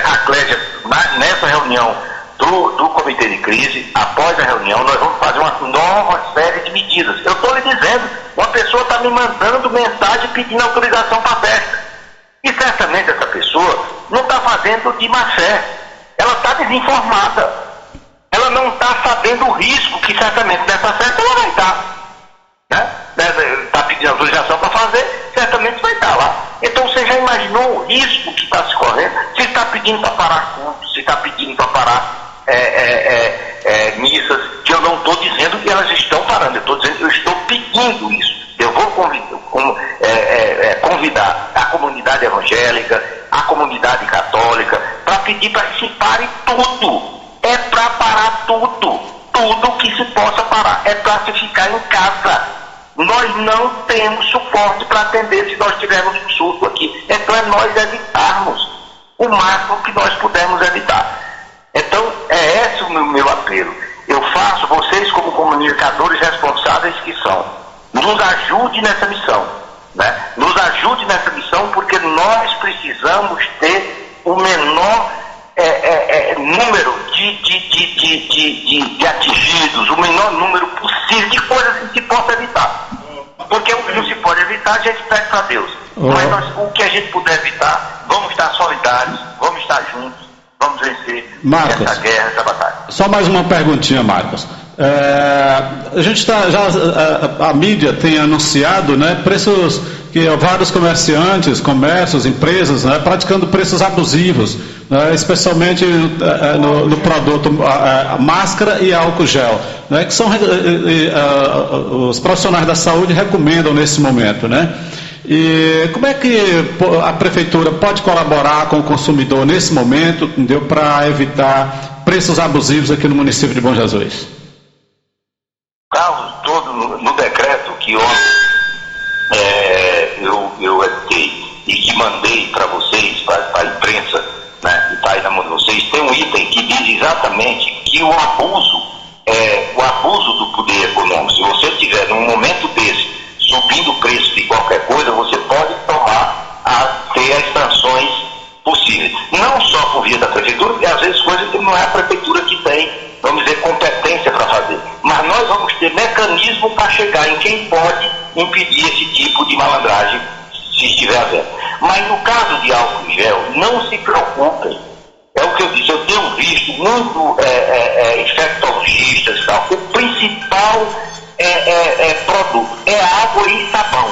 a Clédia, nessa reunião do Comitê de Crise, após a reunião, nós vamos fazer uma nova série de medidas. Eu estou lhe dizendo, uma pessoa está me mandando mensagem pedindo autorização para a festa. E certamente essa pessoa não está fazendo de má fé. Ela está desinformada. Ela não está sabendo o risco que certamente nessa festa ela vai estar. Né? Está pedindo autorização para fazer, certamente vai estar lá. Então você já imaginou o risco que está se correndo? Se está pedindo para parar cultos, se está pedindo para parar missas, que eu não estou dizendo que elas estão parando, eu estou pedindo isso. Eu vou convidar a comunidade evangélica, a comunidade católica, para pedir para que se pare tudo. É para parar tudo. Tudo que se possa parar. É para se ficar em casa. Nós não temos suporte para atender se nós tivermos um surto aqui. Então é nós evitarmos o máximo que nós pudermos evitar. Então é esse o meu apelo. Eu faço, vocês como comunicadores responsáveis que são, nos ajude nessa missão, né? Nos ajude nessa missão, porque nós precisamos ter o menor número de atingidos, o menor número possível de coisas que se possa evitar. Porque o que não se pode evitar, a gente pede para Deus. Mas o que a gente puder evitar, vamos estar solidários, vamos estar juntos, vamos vencer Marcos, essa guerra, essa batalha. Só mais uma perguntinha, Marcos. A gente a mídia tem anunciado, né, preços que vários comércios, empresas, né, praticando preços abusivos, né, especialmente no produto máscara e álcool gel, né, que são os profissionais da saúde recomendam nesse momento, né? E como é que a prefeitura pode colaborar com o consumidor nesse momento, entendeu, para evitar preços abusivos aqui no município de Bom Jesus? Carlos, todo no decreto que ontem eu editei e que mandei para vocês, para a imprensa, né, que está aí na mão de vocês, tem um item que diz exatamente que o abuso do poder econômico, se você tiver num momento desse subindo o preço de qualquer coisa, você pode ter as sanções possíveis. Não só por via da prefeitura, porque às vezes coisas que não é a prefeitura que tem, vamos dizer, competência para fazer. Mas nós vamos ter mecanismo para chegar em quem pode impedir esse tipo de malandragem, se estiver havendo. Mas no caso de álcool em gel, não se preocupem. É o que eu disse, eu tenho visto muito infectologistas e tal. O principal produto é água e sabão.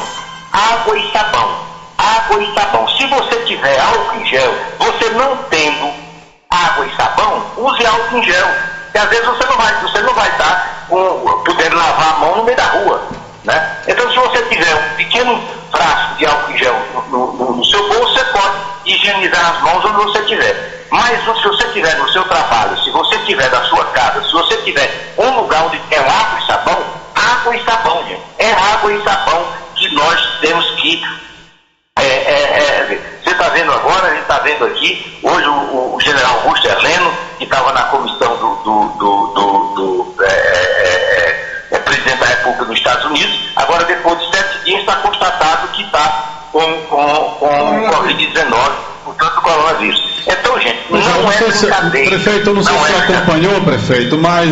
Água e sabão. Água e sabão. Se você tiver álcool em gel, você não tendo água e sabão, use álcool em gel. Porque às vezes você não vai estar podendo lavar a mão no meio da rua, né? Então, se você tiver um pequeno frasco de álcool em gel no seu bolso, você pode higienizar as mãos onde você estiver. Mas se você estiver no seu trabalho, se você estiver na sua casa, se você tiver um lugar onde tem água e sabão, gente. É água e sabão que nós temos que... Você está vendo agora, a gente está vendo aqui, hoje o general Augusto Heleno, que estava na comissão do presidente da República dos Estados Unidos, agora depois de 7 dias está constatado que está com Covid-19, portanto, coronavírus. Então, gente, não é brincadeira. Prefeito, eu não sei se você acompanhou, prefeito, mas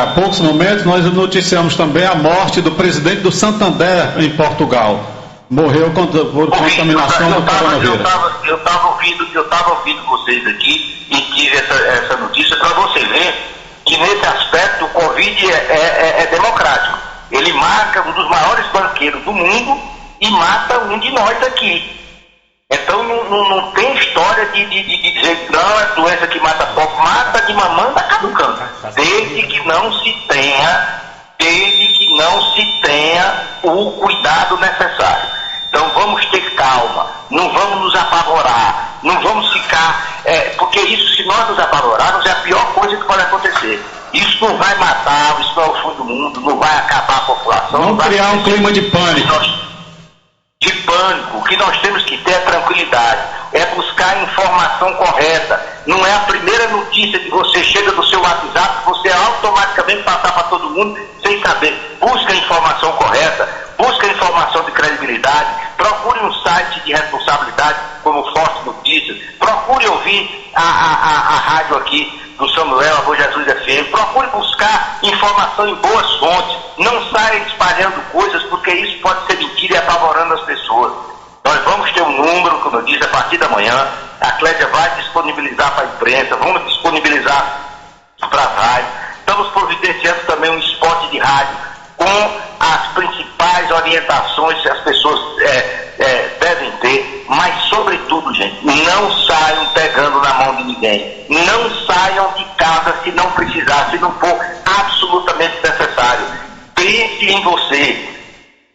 há poucos momentos nós noticiamos também a morte do presidente do Santander em Portugal. Morreu por contaminação do coronavírus. Eu estava ouvindo vocês aqui e tive essa notícia para você ver que nesse aspecto o Covid é democrático. Ele marca um dos maiores banqueiros do mundo e mata um de nós aqui. Então não tem história de dizer que não, é doença que mata pouco, mata de mamãe da caducando. Desde que não se tenha o cuidado necessário. Então vamos ter calma, não vamos nos apavorar, não vamos ficar, porque isso, se nós nos apavorarmos, é a pior coisa que pode acontecer. Isso não vai matar, isso não é o fim do mundo, não vai acabar a população. Não criar um clima de pânico. O que nós temos que ter é tranquilidade, é buscar a informação correta. Não é a primeira notícia que você chega do seu WhatsApp, você automaticamente passar para todo mundo sem saber. Busca a informação correta, busca a informação de credibilidade, procure um site de responsabilidade como Forte Notícias, procure ouvir a rádio aqui do Samuel, a Bom Jesus FM, procure buscar informação em boas fontes, não saia espalhando coisas, porque isso pode ser mentira e apavorando as pessoas. Nós vamos ter um número, como eu disse, a partir da manhã, a Clédia vai disponibilizar para a imprensa, vamos disponibilizar para a rádio, estamos providenciando também um spot de rádio com as principais orientações que as pessoas devem ter, mas sobretudo, gente, não saiam pegando na mão de ninguém, não saiam de casa se não precisar, se não for absolutamente necessário. Pense em você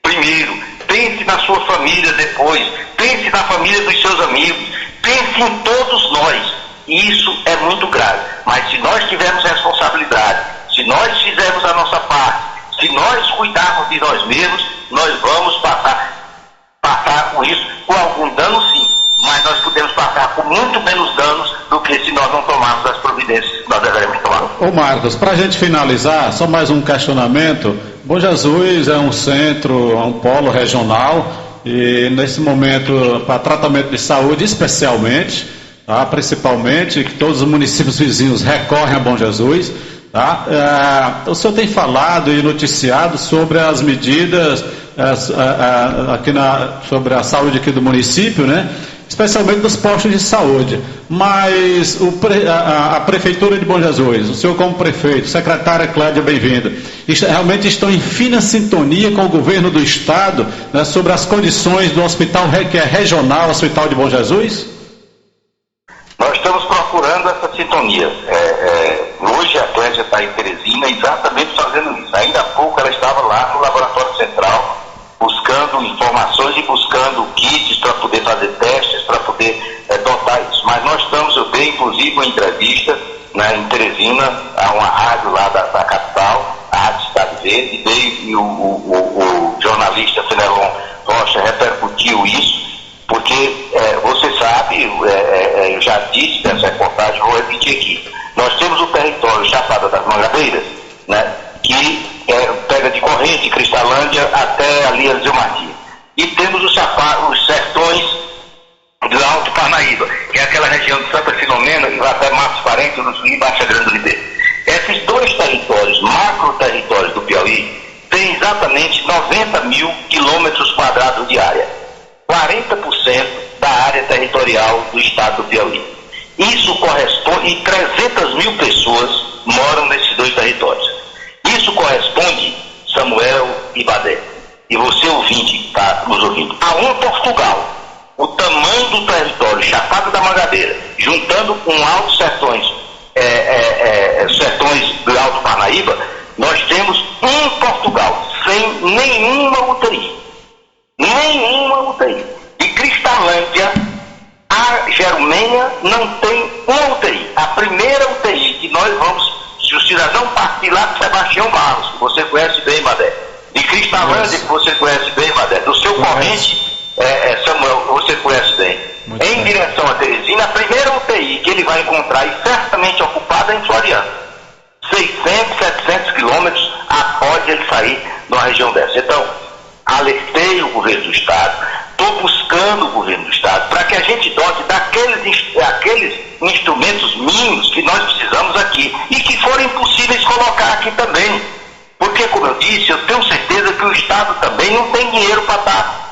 primeiro, pense na sua família depois, pense na família dos seus amigos, pense em todos nós. Isso é muito grave, mas se nós tivermos responsabilidade, se nós fizermos a nossa parte, se nós cuidarmos de de nós mesmos, nós vamos passar com isso, com algum dano sim, mas nós podemos passar com muito menos danos do que se nós não tomarmos as providências que nós devemos tomar. Ô Marcos, para a gente finalizar, só mais um questionamento. Bom Jesus é um centro, é um polo regional e nesse momento para tratamento de saúde especialmente, tá? Principalmente que todos os municípios vizinhos recorrem a Bom Jesus, tá? O senhor tem falado e noticiado sobre as medidas sobre a saúde aqui do município, né? Especialmente dos postos de saúde, mas a Prefeitura de Bom Jesus, o senhor como prefeito, secretária Cláudia, bem-vinda, realmente estão em fina sintonia com o governo do Estado, né, sobre as condições do hospital que é regional, Hospital de Bom Jesus? Nós estamos procurando essa sintonia. Hoje a Clédia está em Teresina exatamente fazendo isso. Ainda há pouco ela estava lá no Laboratório Central, buscando informações e buscando kits para poder fazer testes, para poder dotar isso. Mas nós estamos, eu dei inclusive uma entrevista, né, em Teresina, a uma rádio lá da capital, a Rádio Cidade Verde, e o jornalista Fenelon Rocha repercutiu isso, porque você sabe, eu já disse nessa reportagem, vou repetir aqui, nós temos o território Chapada das Mangabeiras, né, que pega de Corrente, Cristalândia até ali Eliseu Martins. E temos os sertões do Alto Parnaíba, que é aquela região de Santa Filomena, que vai até Matos Parente, do Sul e Baixa Grande do Ribeiro. Esses dois territórios, macro-territórios do Piauí, têm exatamente 90 mil quilômetros quadrados de área. 40% da área territorial do estado do Piauí. Isso corresponde, e 300 mil pessoas moram nesses dois territórios. Isso corresponde, Samuel e Badé, e você ouvinte que está nos ouvindo, a Portugal. O tamanho do território, Chapada da Mangabeira, juntando com Altos Sertões, sertões do Alto Parnaíba, nós temos Portugal, sem nenhuma UTI. Nenhuma UTI. De Cristalândia a Germânia não tem uma UTI. A primeira UTI que nós vamos, se o cidadão partir lá de Sebastião Barros, que você conhece bem, Badé, de Cristalândia, que você conhece bem, Badé, do seu Corrente, Samuel, que você conhece bem, em direção a Teresina, a primeira UTI que ele vai encontrar, e certamente ocupada, é em Floriano. 600, 700 quilômetros após ele sair de uma região dessa. Então, alertei o governo do Estado, estou buscando o governo do Estado para que a gente dote daqueles instrumentos mínimos que nós precisamos aqui e que forem possíveis colocar aqui também. Porque, como eu disse, eu tenho certeza que o Estado também não tem dinheiro para estar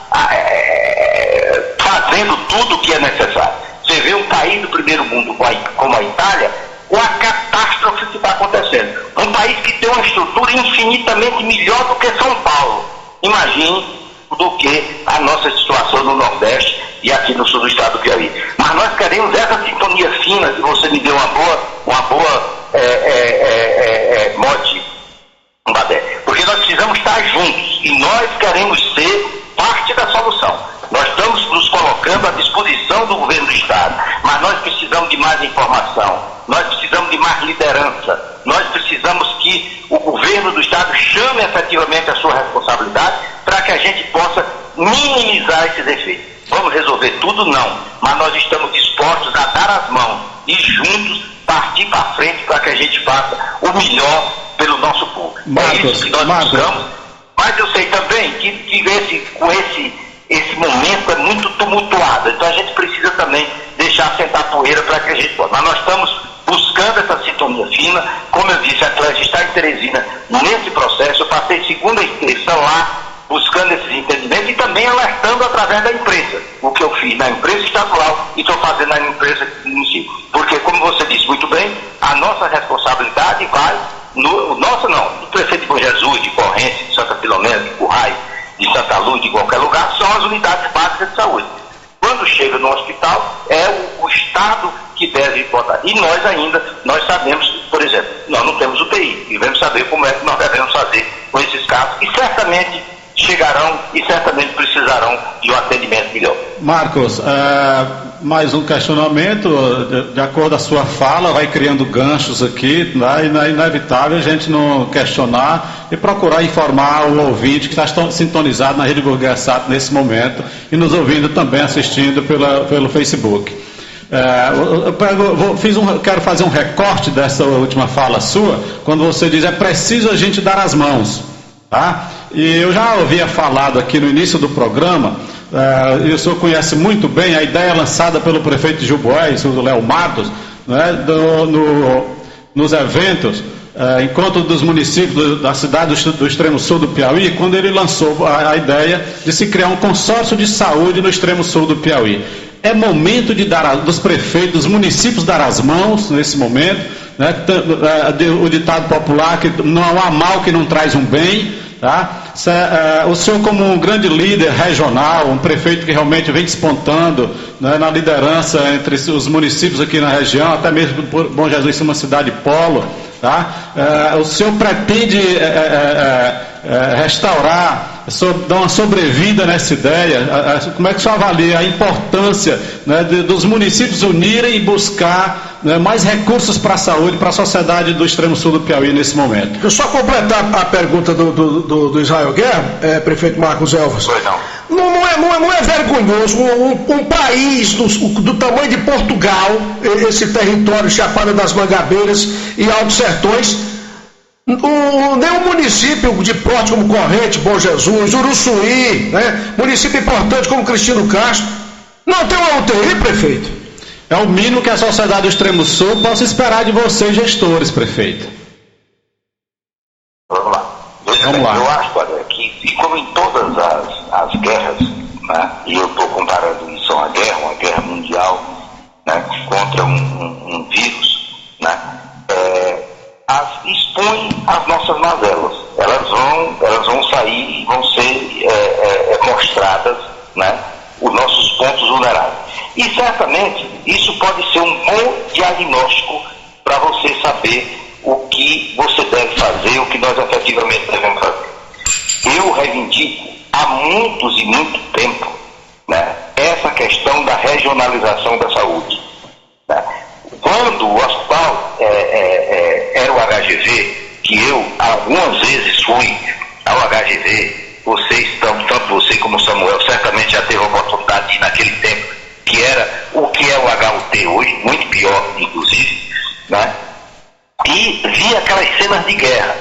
fazendo tudo o que é necessário. Você vê um país do primeiro mundo como a Itália, com a catástrofe que está acontecendo. Um país que tem uma estrutura infinitamente melhor do que São Paulo. Imagine do que a nossa situação no Nordeste e aqui no sul do estado do Piauí. Mas nós queremos essa sintonia fina que você me deu uma boa mote, Badé, porque nós precisamos estar juntos e nós queremos ser parte da solução. Nós estamos nos colocando à disposição do governo do estado, mas nós precisamos de mais informação, nós precisamos de mais liderança, nós precisamos que o governo do estado chame efetivamente a sua responsabilidade para que a gente possa minimizar esses efeitos. Vamos resolver tudo? Não, mas nós estamos dispostos a dar as mãos e juntos partir para frente para que a gente faça o melhor pelo nosso povo. É isso que nós buscamos, mas eu sei também que esse momento é muito tumultuado, então a gente precisa também deixar sentar poeira para que a gente possa. Mas nós estamos buscando essa sintonia fina, como eu disse, a Clégia está em Teresina nesse processo. Eu passei segunda inscrição lá, buscando esses entendimentos e também alertando através da imprensa, o que eu fiz na imprensa estadual e estou fazendo na imprensa do município. Porque, como você disse muito bem, a nossa responsabilidade vai, do prefeito de Bom Jesus, de Corrente, de Santa Filomena, de Currais, de Santa Luz, de qualquer lugar, são as unidades básicas de saúde. Quando chega no hospital, é o Estado que deve botar. E nós sabemos, por exemplo, nós não temos UTI, e devemos saber como é que nós devemos fazer com esses casos, e certamente chegarão e certamente precisarão de um atendimento melhor. Marcos, mais um questionamento, de acordo com a sua fala, vai criando ganchos aqui, né? E é inevitável a gente não questionar e procurar informar o ouvinte que está sintonizado na Rede Burguesat nesse momento e nos ouvindo também, assistindo pelo Facebook. Quero fazer um recorte dessa última fala sua, quando você diz: é preciso a gente dar as mãos, tá? E eu já havia falado aqui no início do programa, e o senhor conhece muito bem a ideia lançada pelo prefeito de Juboés, o Léo Matos, né, nos eventos, encontro dos municípios da cidade do extremo sul do Piauí, quando ele lançou a ideia de se criar um consórcio de saúde no extremo sul do Piauí. É momento de dos prefeitos, dos municípios dar as mãos nesse momento, né? O ditado popular que não há mal que não traz um bem, tá? O senhor, como um grande líder regional, um prefeito que realmente vem despontando, né, na liderança entre os municípios aqui na região, até mesmo Bom Jesus ser uma cidade polo, tá? O senhor pretende restaurar, dar uma sobrevida nessa ideia? Como é que o senhor avalia a importância, né, dos municípios unirem e buscar, né, mais recursos para a saúde, para a sociedade do extremo sul do Piauí nesse momento? Deixa eu só completar a pergunta do Israel Guerra, prefeito Marcos Elvas. Pois não. Não é vergonhoso um país do tamanho de Portugal, esse território, Chapada das Mangabeiras e Altos Sertões, nem um município de porte como Corrente, Bom Jesus, Uruçuí, né, município importante como Cristino Castro, não tem uma UTI, prefeito? É o mínimo que a sociedade do extremo sul possa esperar de vocês, gestores, prefeito. Vamos lá. Eu acho, olha, que como em todas as guerras, né, e eu estou comparando isso a uma guerra mundial, né, contra um vírus, né, expõe as nossas mazelas. Elas vão sair e vão ser mostradas, né, os nossos pontos vulneráveis. E certamente isso pode ser um bom diagnóstico para você saber o que você deve fazer, o que nós efetivamente devemos fazer. Eu reivindico há muitos e muito tempo, né, essa questão da regionalização da saúde, né? Quando o hospital era o HGV, que eu algumas vezes fui ao HGV, tanto você como o Samuel, certamente já teve a oportunidade de ir naquele tempo, que era o que é o HUT hoje, muito pior, inclusive, né? E vi aquelas cenas de guerra.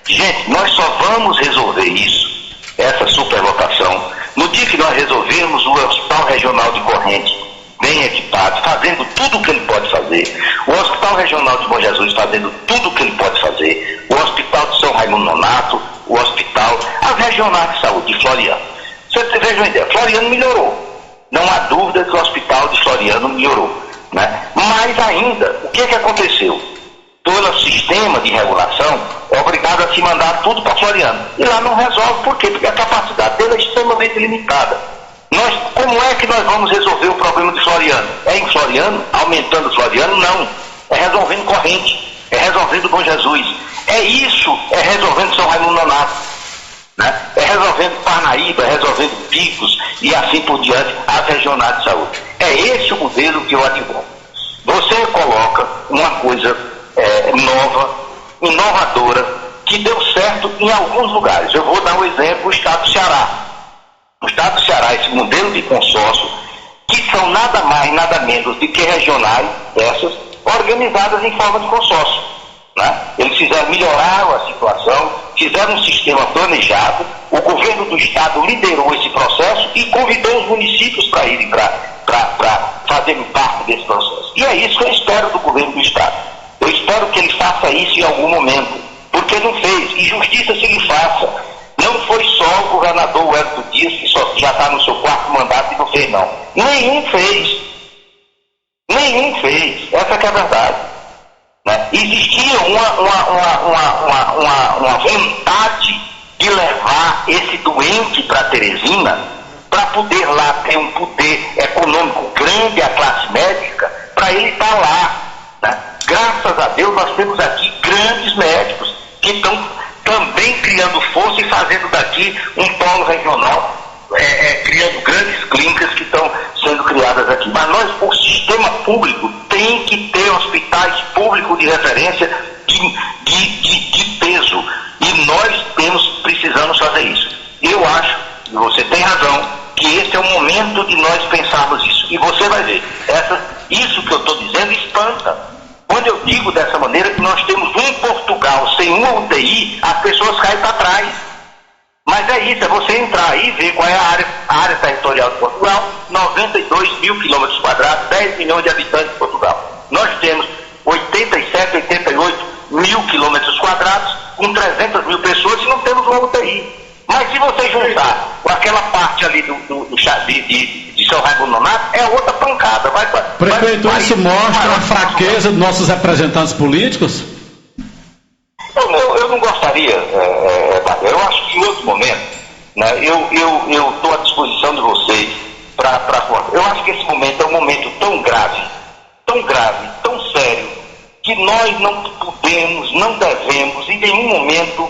Gente, nós só vamos resolver isso, essa superlotação, no dia que nós resolvermos o Hospital Regional de Corrente bem equipado, fazendo tudo o que ele pode fazer, o Hospital Regional de Bom Jesus fazendo tudo o que ele pode fazer, o Hospital de São Raimundo Nonato, as regionais de saúde de Floriano. Você veja uma ideia, Floriano melhorou. Não há dúvida que o Hospital de Floriano melhorou, né? Mas ainda, o que aconteceu? Todo o sistema de regulação é obrigado a se mandar tudo para Floriano. E lá não resolve, por quê? Porque a capacidade dele é extremamente limitada. Como é que nós vamos resolver o problema de Floriano? É em Floriano? Aumentando Floriano? Não. É resolvendo Corrente, é resolvendo Bom Jesus. É resolvendo São Raimundo Nonato, né? É resolvendo Parnaíba, é resolvendo Picos e assim por diante, as regionais de saúde. É esse o modelo que eu advogo. Você coloca uma coisa nova, inovadora, que deu certo em alguns lugares. Eu vou dar um exemplo, o estado do Ceará. O estado do Ceará, esse modelo de consórcio, que são nada mais, nada menos do que regionais dessas, organizadas em forma de consórcio, né? Eles melhoraram a situação, fizeram um sistema planejado, o governo do estado liderou esse processo e convidou os municípios para irem para fazerem parte desse processo. E é isso que eu espero do governo do estado. Eu espero que ele faça isso em algum momento, porque não fez, e justiça se lhe faça. Não foi só o governador Wellington Dias, que já está no seu 4º mandato e não fez, não. Nenhum fez. Essa que é a verdade, né? Existia uma vontade de levar esse doente para Teresina, para poder lá ter um poder econômico grande, a classe médica, para ele estar lá, né? Graças a Deus nós temos aqui grandes médicos que estão também criando força e fazendo daqui um polo regional, criando grandes clínicas que estão sendo criadas aqui. Mas nós, por público tem que ter hospitais públicos de referência de peso. E nós precisamos fazer isso. Eu acho, e você tem razão, que esse é o momento de nós pensarmos isso. E você vai ver, isso que eu estou dizendo espanta. Quando eu digo dessa maneira que nós temos em Portugal sem uma UTI, as pessoas caem para trás. Mas é isso, é você entrar aí e ver qual é a área territorial de Portugal, 92 mil quilômetros quadrados, 10 milhões de habitantes de Portugal. Nós temos 87, 88 mil quilômetros quadrados, com 300 mil pessoas e não temos uma UTI. Mas se você juntar com aquela parte ali de São Raimundo Nonato, é outra pancada. Prefeito, isso mostra a fraqueza dos nossos representantes políticos? Eu não gostaria, eu acho que em outro momento, né, eu estou à disposição de vocês para. Eu acho que esse momento é um momento tão grave, tão sério, que nós não podemos, não devemos, em nenhum momento,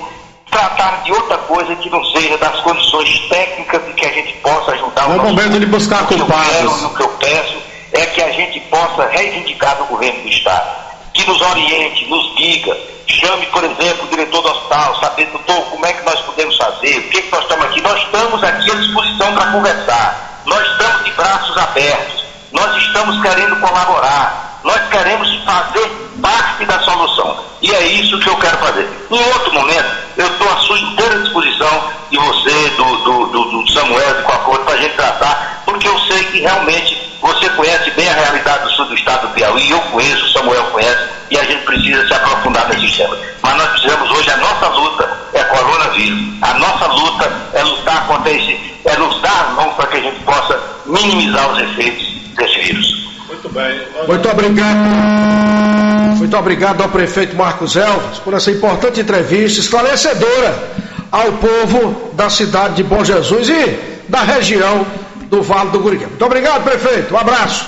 tratar de outra coisa que não seja das condições técnicas de que a gente possa ajudar o nosso povo. É o momento de buscar culpados. O que eu peço é que a gente possa reivindicar do governo do Estado, que nos oriente, nos diga, chame, por exemplo, o diretor do hospital, saber, doutor, como é que nós podemos fazer, o que nós estamos aqui. Nós estamos aqui à disposição para conversar, nós estamos de braços abertos, nós estamos querendo colaborar, nós queremos fazer parte da solução. E é isso que eu quero fazer. Em outro momento, eu estou à sua inteira disposição, de você, do Samuel, de qualquer outro, para a gente tratar, porque eu sei que realmente você conhece bem a realidade do sul do estado do Piauí, eu conheço, o Samuel conhece, e a gente precisa se aprofundar nesse tema. Mas nós precisamos hoje, a nossa luta é coronavírus. A nossa luta é lutar contra é nos dar a mão para que a gente possa minimizar os efeitos desse vírus. Muito bem. Muito obrigado ao prefeito Marcos Elvis por essa importante entrevista esclarecedora ao povo da cidade de Bom Jesus e da região do Vale do Gurigué. Muito obrigado, prefeito. Um abraço.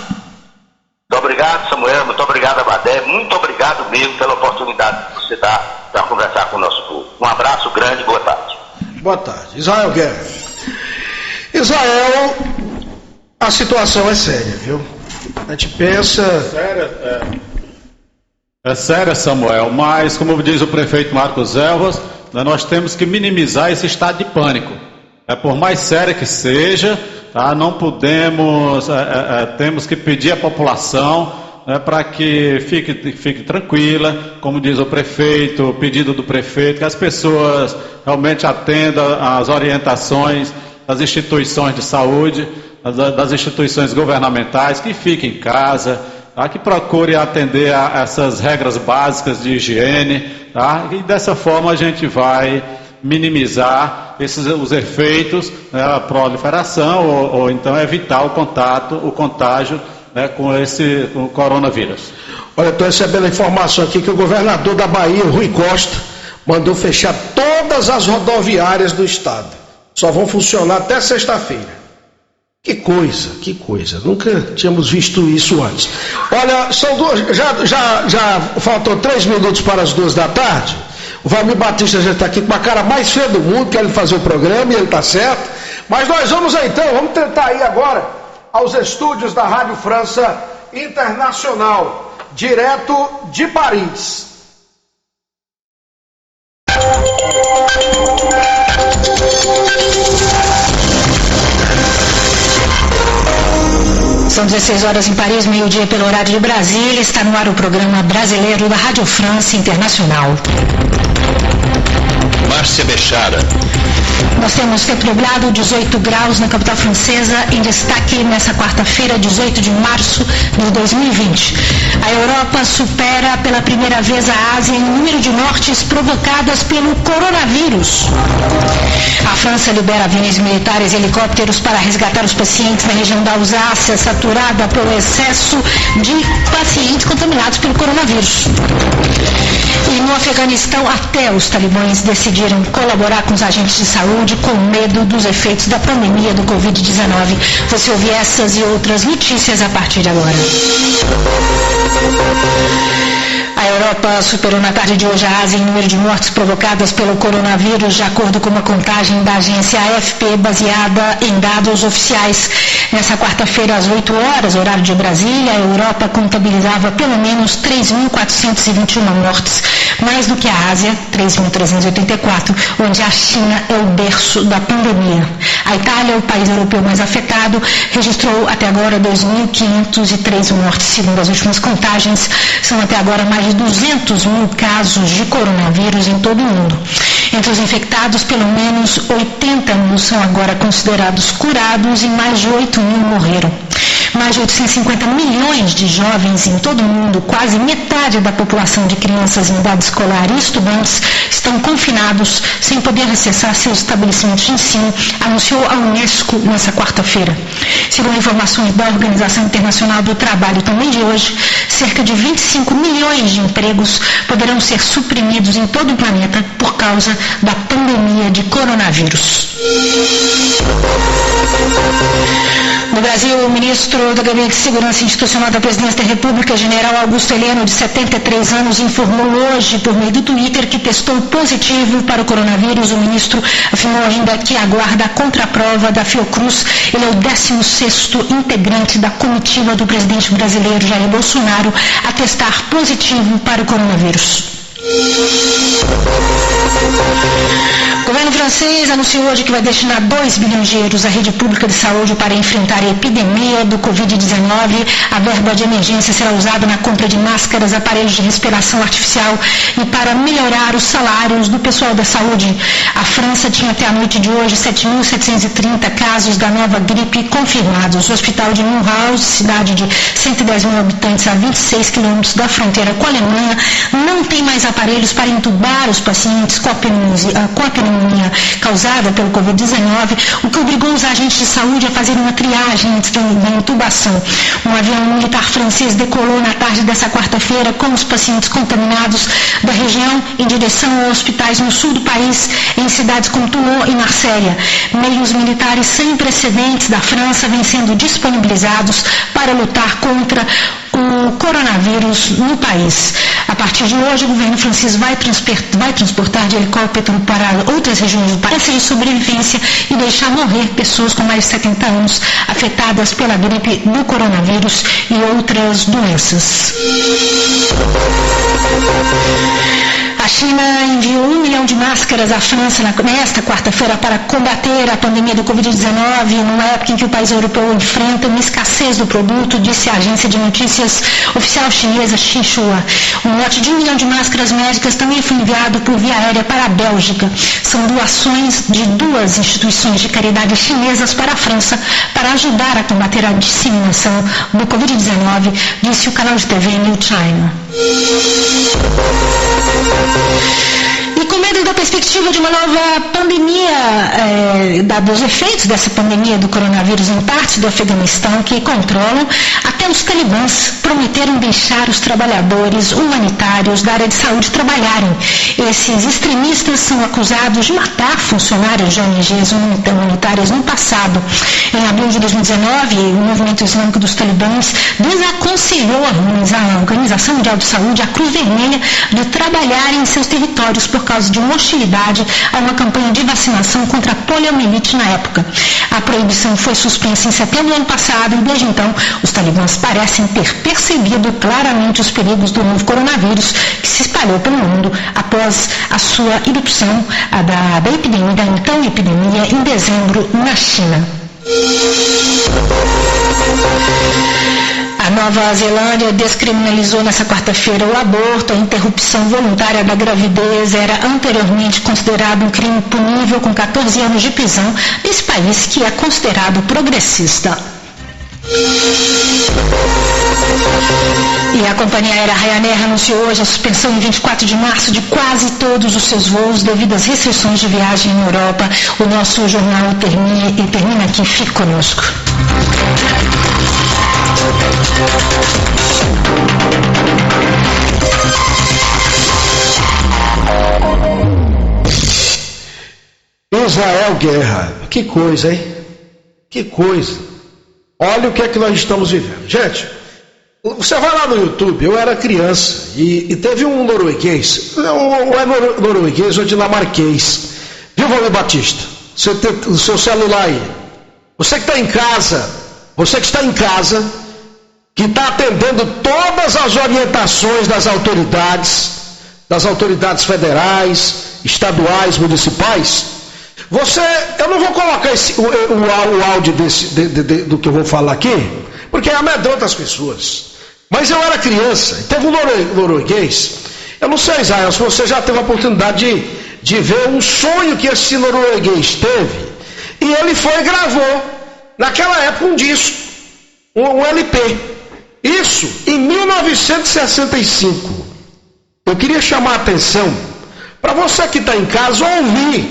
Muito obrigado, Samuel. Muito obrigado, Abadé. Muito obrigado mesmo pela oportunidade que você dá para conversar com o nosso povo. Um abraço grande e boa tarde. Boa tarde. Israel Guerra. Israel, a situação é séria, viu? A gente pensa... É séria, Samuel, mas como diz o prefeito Marcos Elvis, nós temos que minimizar esse estado de pânico. Por mais séria que seja, tá? Não podemos, temos que pedir à população para que fique tranquila, como diz o prefeito, o pedido do prefeito, que as pessoas realmente atendam às orientações das instituições de saúde, das instituições governamentais, que fiquem em casa, tá? Que procure atender a essas regras básicas de higiene, tá? E dessa forma a gente vai minimizar os efeitos, né, a proliferação ou então evitar o contágio, né, com o coronavírus. Olha, estou recebendo a informação aqui que o governador da Bahia, Rui Costa, mandou fechar todas as rodoviárias do estado. Só vão funcionar até sexta-feira. Que coisa. Nunca tínhamos visto isso antes. Olha, são já faltam 3 minutos para as 2 da tarde. O Valmir Batista já está aqui com a cara mais feia do mundo, querendo fazer o programa, e ele está certo. Mas nós vamos tentar ir agora aos estúdios da Rádio França Internacional, direto de Paris. São 16 horas em Paris, meio-dia pelo horário de Brasília. Está no ar o programa brasileiro da Rádio França Internacional. Márcia Bechara. Nós temos tempo nublado, 18 graus na capital francesa, em destaque nessa quarta-feira, 18 de março de 2020. A Europa supera pela primeira vez a Ásia em número de mortes provocadas pelo coronavírus. A França libera aviões militares e helicópteros para resgatar os pacientes na região da Alsácia, saturada pelo excesso de pacientes contaminados pelo coronavírus. E no Afeganistão, até os talibãs decidiram colaborar com os agentes de saúde com medo dos efeitos da pandemia do Covid-19. Você ouve essas e outras notícias a partir de agora. A Europa superou na tarde de hoje a Ásia em número de mortes provocadas pelo coronavírus, de acordo com uma contagem da agência AFP, baseada em dados oficiais. Nessa quarta-feira, às 8 horas, horário de Brasília, a Europa contabilizava pelo menos 3.421 mortes, mais do que a Ásia, 3.384, onde a China é o berço da pandemia. A Itália, o país europeu mais afetado, registrou até agora 2.503 mortes. Segundo as últimas contagens, são até agora mais de 200 mil casos de coronavírus em todo o mundo. Entre os infectados, pelo menos 80 mil são agora considerados curados e mais de 8 mil morreram. Mais de 850 milhões de jovens em todo o mundo, quase metade da população de crianças em idade escolar e estudantes, estão confinados sem poder acessar seus estabelecimentos de ensino, anunciou a Unesco nessa quarta-feira. Segundo informações da Organização Internacional do Trabalho também de hoje, cerca de 25 milhões de empregos poderão ser suprimidos em todo o planeta por causa da pandemia de coronavírus. No Brasil, o ministro do Gabinete de Segurança Institucional da Presidência da República, general Augusto Heleno, de 73 anos, informou hoje, por meio do Twitter, que testou positivo para o coronavírus. O ministro afirmou ainda que aguarda a contraprova da Fiocruz. Ele é o 16º integrante da comitiva do presidente brasileiro Jair Bolsonaro a testar positivo para o coronavírus. O governo francês anunciou hoje que vai destinar 2 bilhões de euros à rede pública de saúde para enfrentar a epidemia do Covid-19. A verba de emergência será usada na compra de máscaras, aparelhos de respiração artificial e para melhorar os salários do pessoal da saúde. A França tinha até a noite de hoje 7.730 casos da nova gripe confirmados. O hospital de Mulhouse, cidade de 110 mil habitantes a 26 quilômetros da fronteira com a Alemanha, não tem mais aparelhos para entubar os pacientes com a pneumonia causada pelo Covid-19, o que obrigou os agentes de saúde a fazer uma triagem antes da intubação. Um avião militar francês decolou na tarde dessa quarta-feira com os pacientes contaminados da região em direção a hospitais no sul do país, em cidades como Toulon e Marselha. Meios militares sem precedentes da França vêm sendo disponibilizados para lutar contra o coronavírus no país. A partir de hoje, o governo francês vai transportar de helicóptero para outras regiões do país de sobrevivência e deixar morrer pessoas com mais de 70 anos afetadas pela gripe do coronavírus e outras doenças. A China enviou 1 milhão de máscaras à França nesta quarta-feira para combater a pandemia do Covid-19, numa época em que o país europeu enfrenta uma escassez do produto, disse a agência de notícias oficial chinesa Xinhua. Um lote de 1 milhão de máscaras médicas também foi enviado por via aérea para a Bélgica. São doações de 2 instituições de caridade chinesas para a França para ajudar a combater a disseminação do Covid-19, disse o canal de TV New China. E com medo da perspectiva de uma nova pandemia, dos efeitos dessa pandemia do coronavírus em partes do Afeganistão que controlam, até os talibãs prometeram deixar os trabalhadores humanitários da área de saúde trabalharem. Esses extremistas são acusados de matar funcionários de ONGs humanitárias no passado. Em abril de 2019, o movimento islâmico dos talibãs desaconselhou a Organização Mundial de Saúde, a Cruz Vermelha, de trabalhar em seus territórios por causa de uma hostilidade a uma campanha de vacinação contra a poliomielite na época. A proibição foi suspensa em setembro do ano passado e desde então os talibãs parecem ter percebido claramente os perigos do novo coronavírus que se espalhou pelo mundo após a sua irrupção da epidemia em dezembro na China. A Nova Zelândia descriminalizou nesta quarta-feira o aborto. A interrupção voluntária da gravidez era anteriormente considerado um crime punível com 14 anos de prisão nesse país que é considerado progressista. E a companhia aérea Ryanair anunciou hoje a suspensão em 24 de março de quase todos os seus voos devido às restrições de viagem na Europa. O nosso jornal termina aqui. Fique conosco. Israel Guerra. Que coisa, hein? Que coisa. Olha o que é que nós estamos vivendo. Gente, Você vai lá no YouTube, eu era criança, e teve um norueguês, ou é norueguês ou dinamarquês, viu, Valmir Batista? Você tem o seu celular aí. Você que está em casa, que está atendendo todas as orientações das autoridades federais, estaduais, municipais, eu não vou colocar o áudio do que eu vou falar aqui, porque amedronta as pessoas. Mas eu era criança, teve um norueguês, eu não sei, Israel, se você já teve a oportunidade de ver um sonho que esse norueguês teve, e ele foi e gravou, naquela época, um disco, um LP, isso em 1965. Eu queria chamar a atenção para você que está em casa ouvir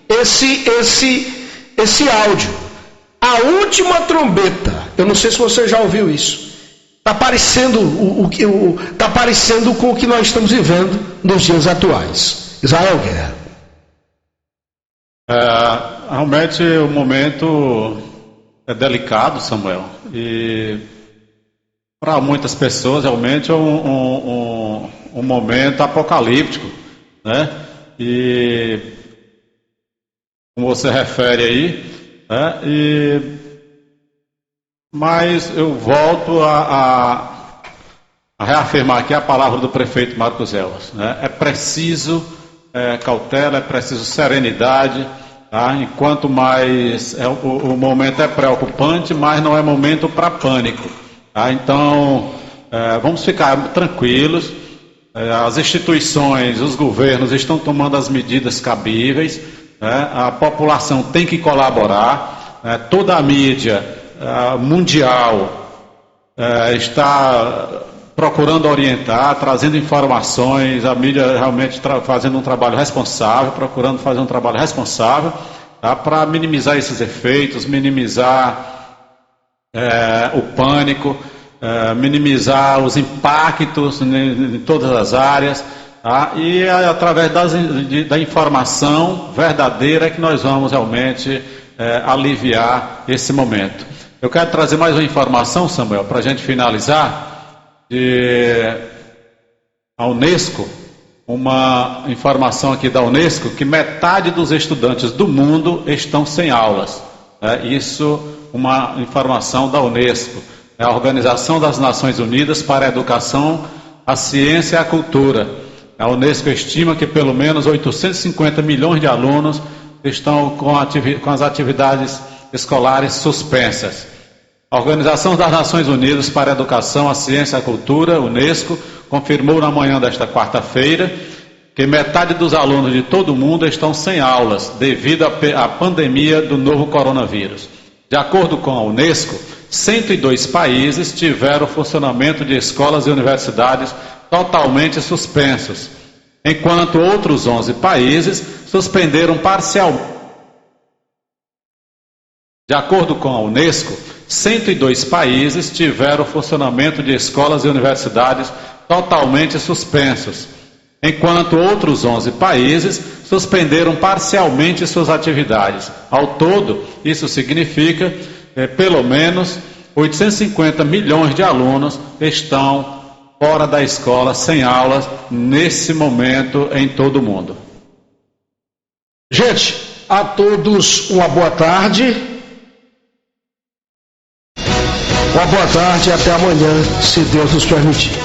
esse áudio. A última trombeta, eu não sei se você já ouviu isso. Está parecendo com o que nós estamos vivendo nos dias atuais. Israel Guerra. Realmente o momento é delicado, Samuel, e para muitas pessoas realmente é um momento apocalíptico, né? E como você refere aí, né? Mas eu volto a reafirmar aqui a palavra do prefeito Marcos Elvas, né? É preciso cautela, é preciso serenidade, tá? Enquanto mais o momento é preocupante, mas não é momento para pânico, tá? Então vamos ficar tranquilos. As instituições, os governos estão tomando as medidas cabíveis, né? A população tem que colaborar, né? Toda a mídia mundial está procurando orientar, trazendo informações, a mídia realmente fazendo um trabalho responsável, procurando fazer um trabalho responsável, tá? Para minimizar esses efeitos, minimizar o pânico, minimizar os impactos em todas as áreas, tá? E através da informação verdadeira que nós vamos realmente aliviar esse momento. Eu quero trazer mais uma informação, Samuel, para a gente finalizar. A Unesco, uma informação aqui da Unesco, que metade dos estudantes do mundo estão sem aulas. Isso, uma informação da Unesco, é a Organização das Nações Unidas para a Educação, a Ciência e a Cultura. A Unesco estima que pelo menos 850 milhões de alunos estão com as atividades escolares suspensas. A Organização das Nações Unidas para a Educação, a Ciência e a Cultura, Unesco, confirmou na manhã desta quarta-feira que metade dos alunos de todo o mundo estão sem aulas devido à pandemia do novo coronavírus. De acordo com a Unesco, 102 países tiveram o funcionamento de escolas e universidades totalmente suspensos, enquanto outros 11 países suspenderam parcialmente. De acordo com a Unesco, 102 países tiveram o funcionamento de escolas e universidades totalmente suspensos, enquanto outros 11 países suspenderam parcialmente suas atividades. Ao todo, isso significa que pelo menos 850 milhões de alunos estão fora da escola, sem aulas, nesse momento em todo o mundo. Gente, a todos uma boa tarde. Uma boa tarde e até amanhã, se Deus nos permitir.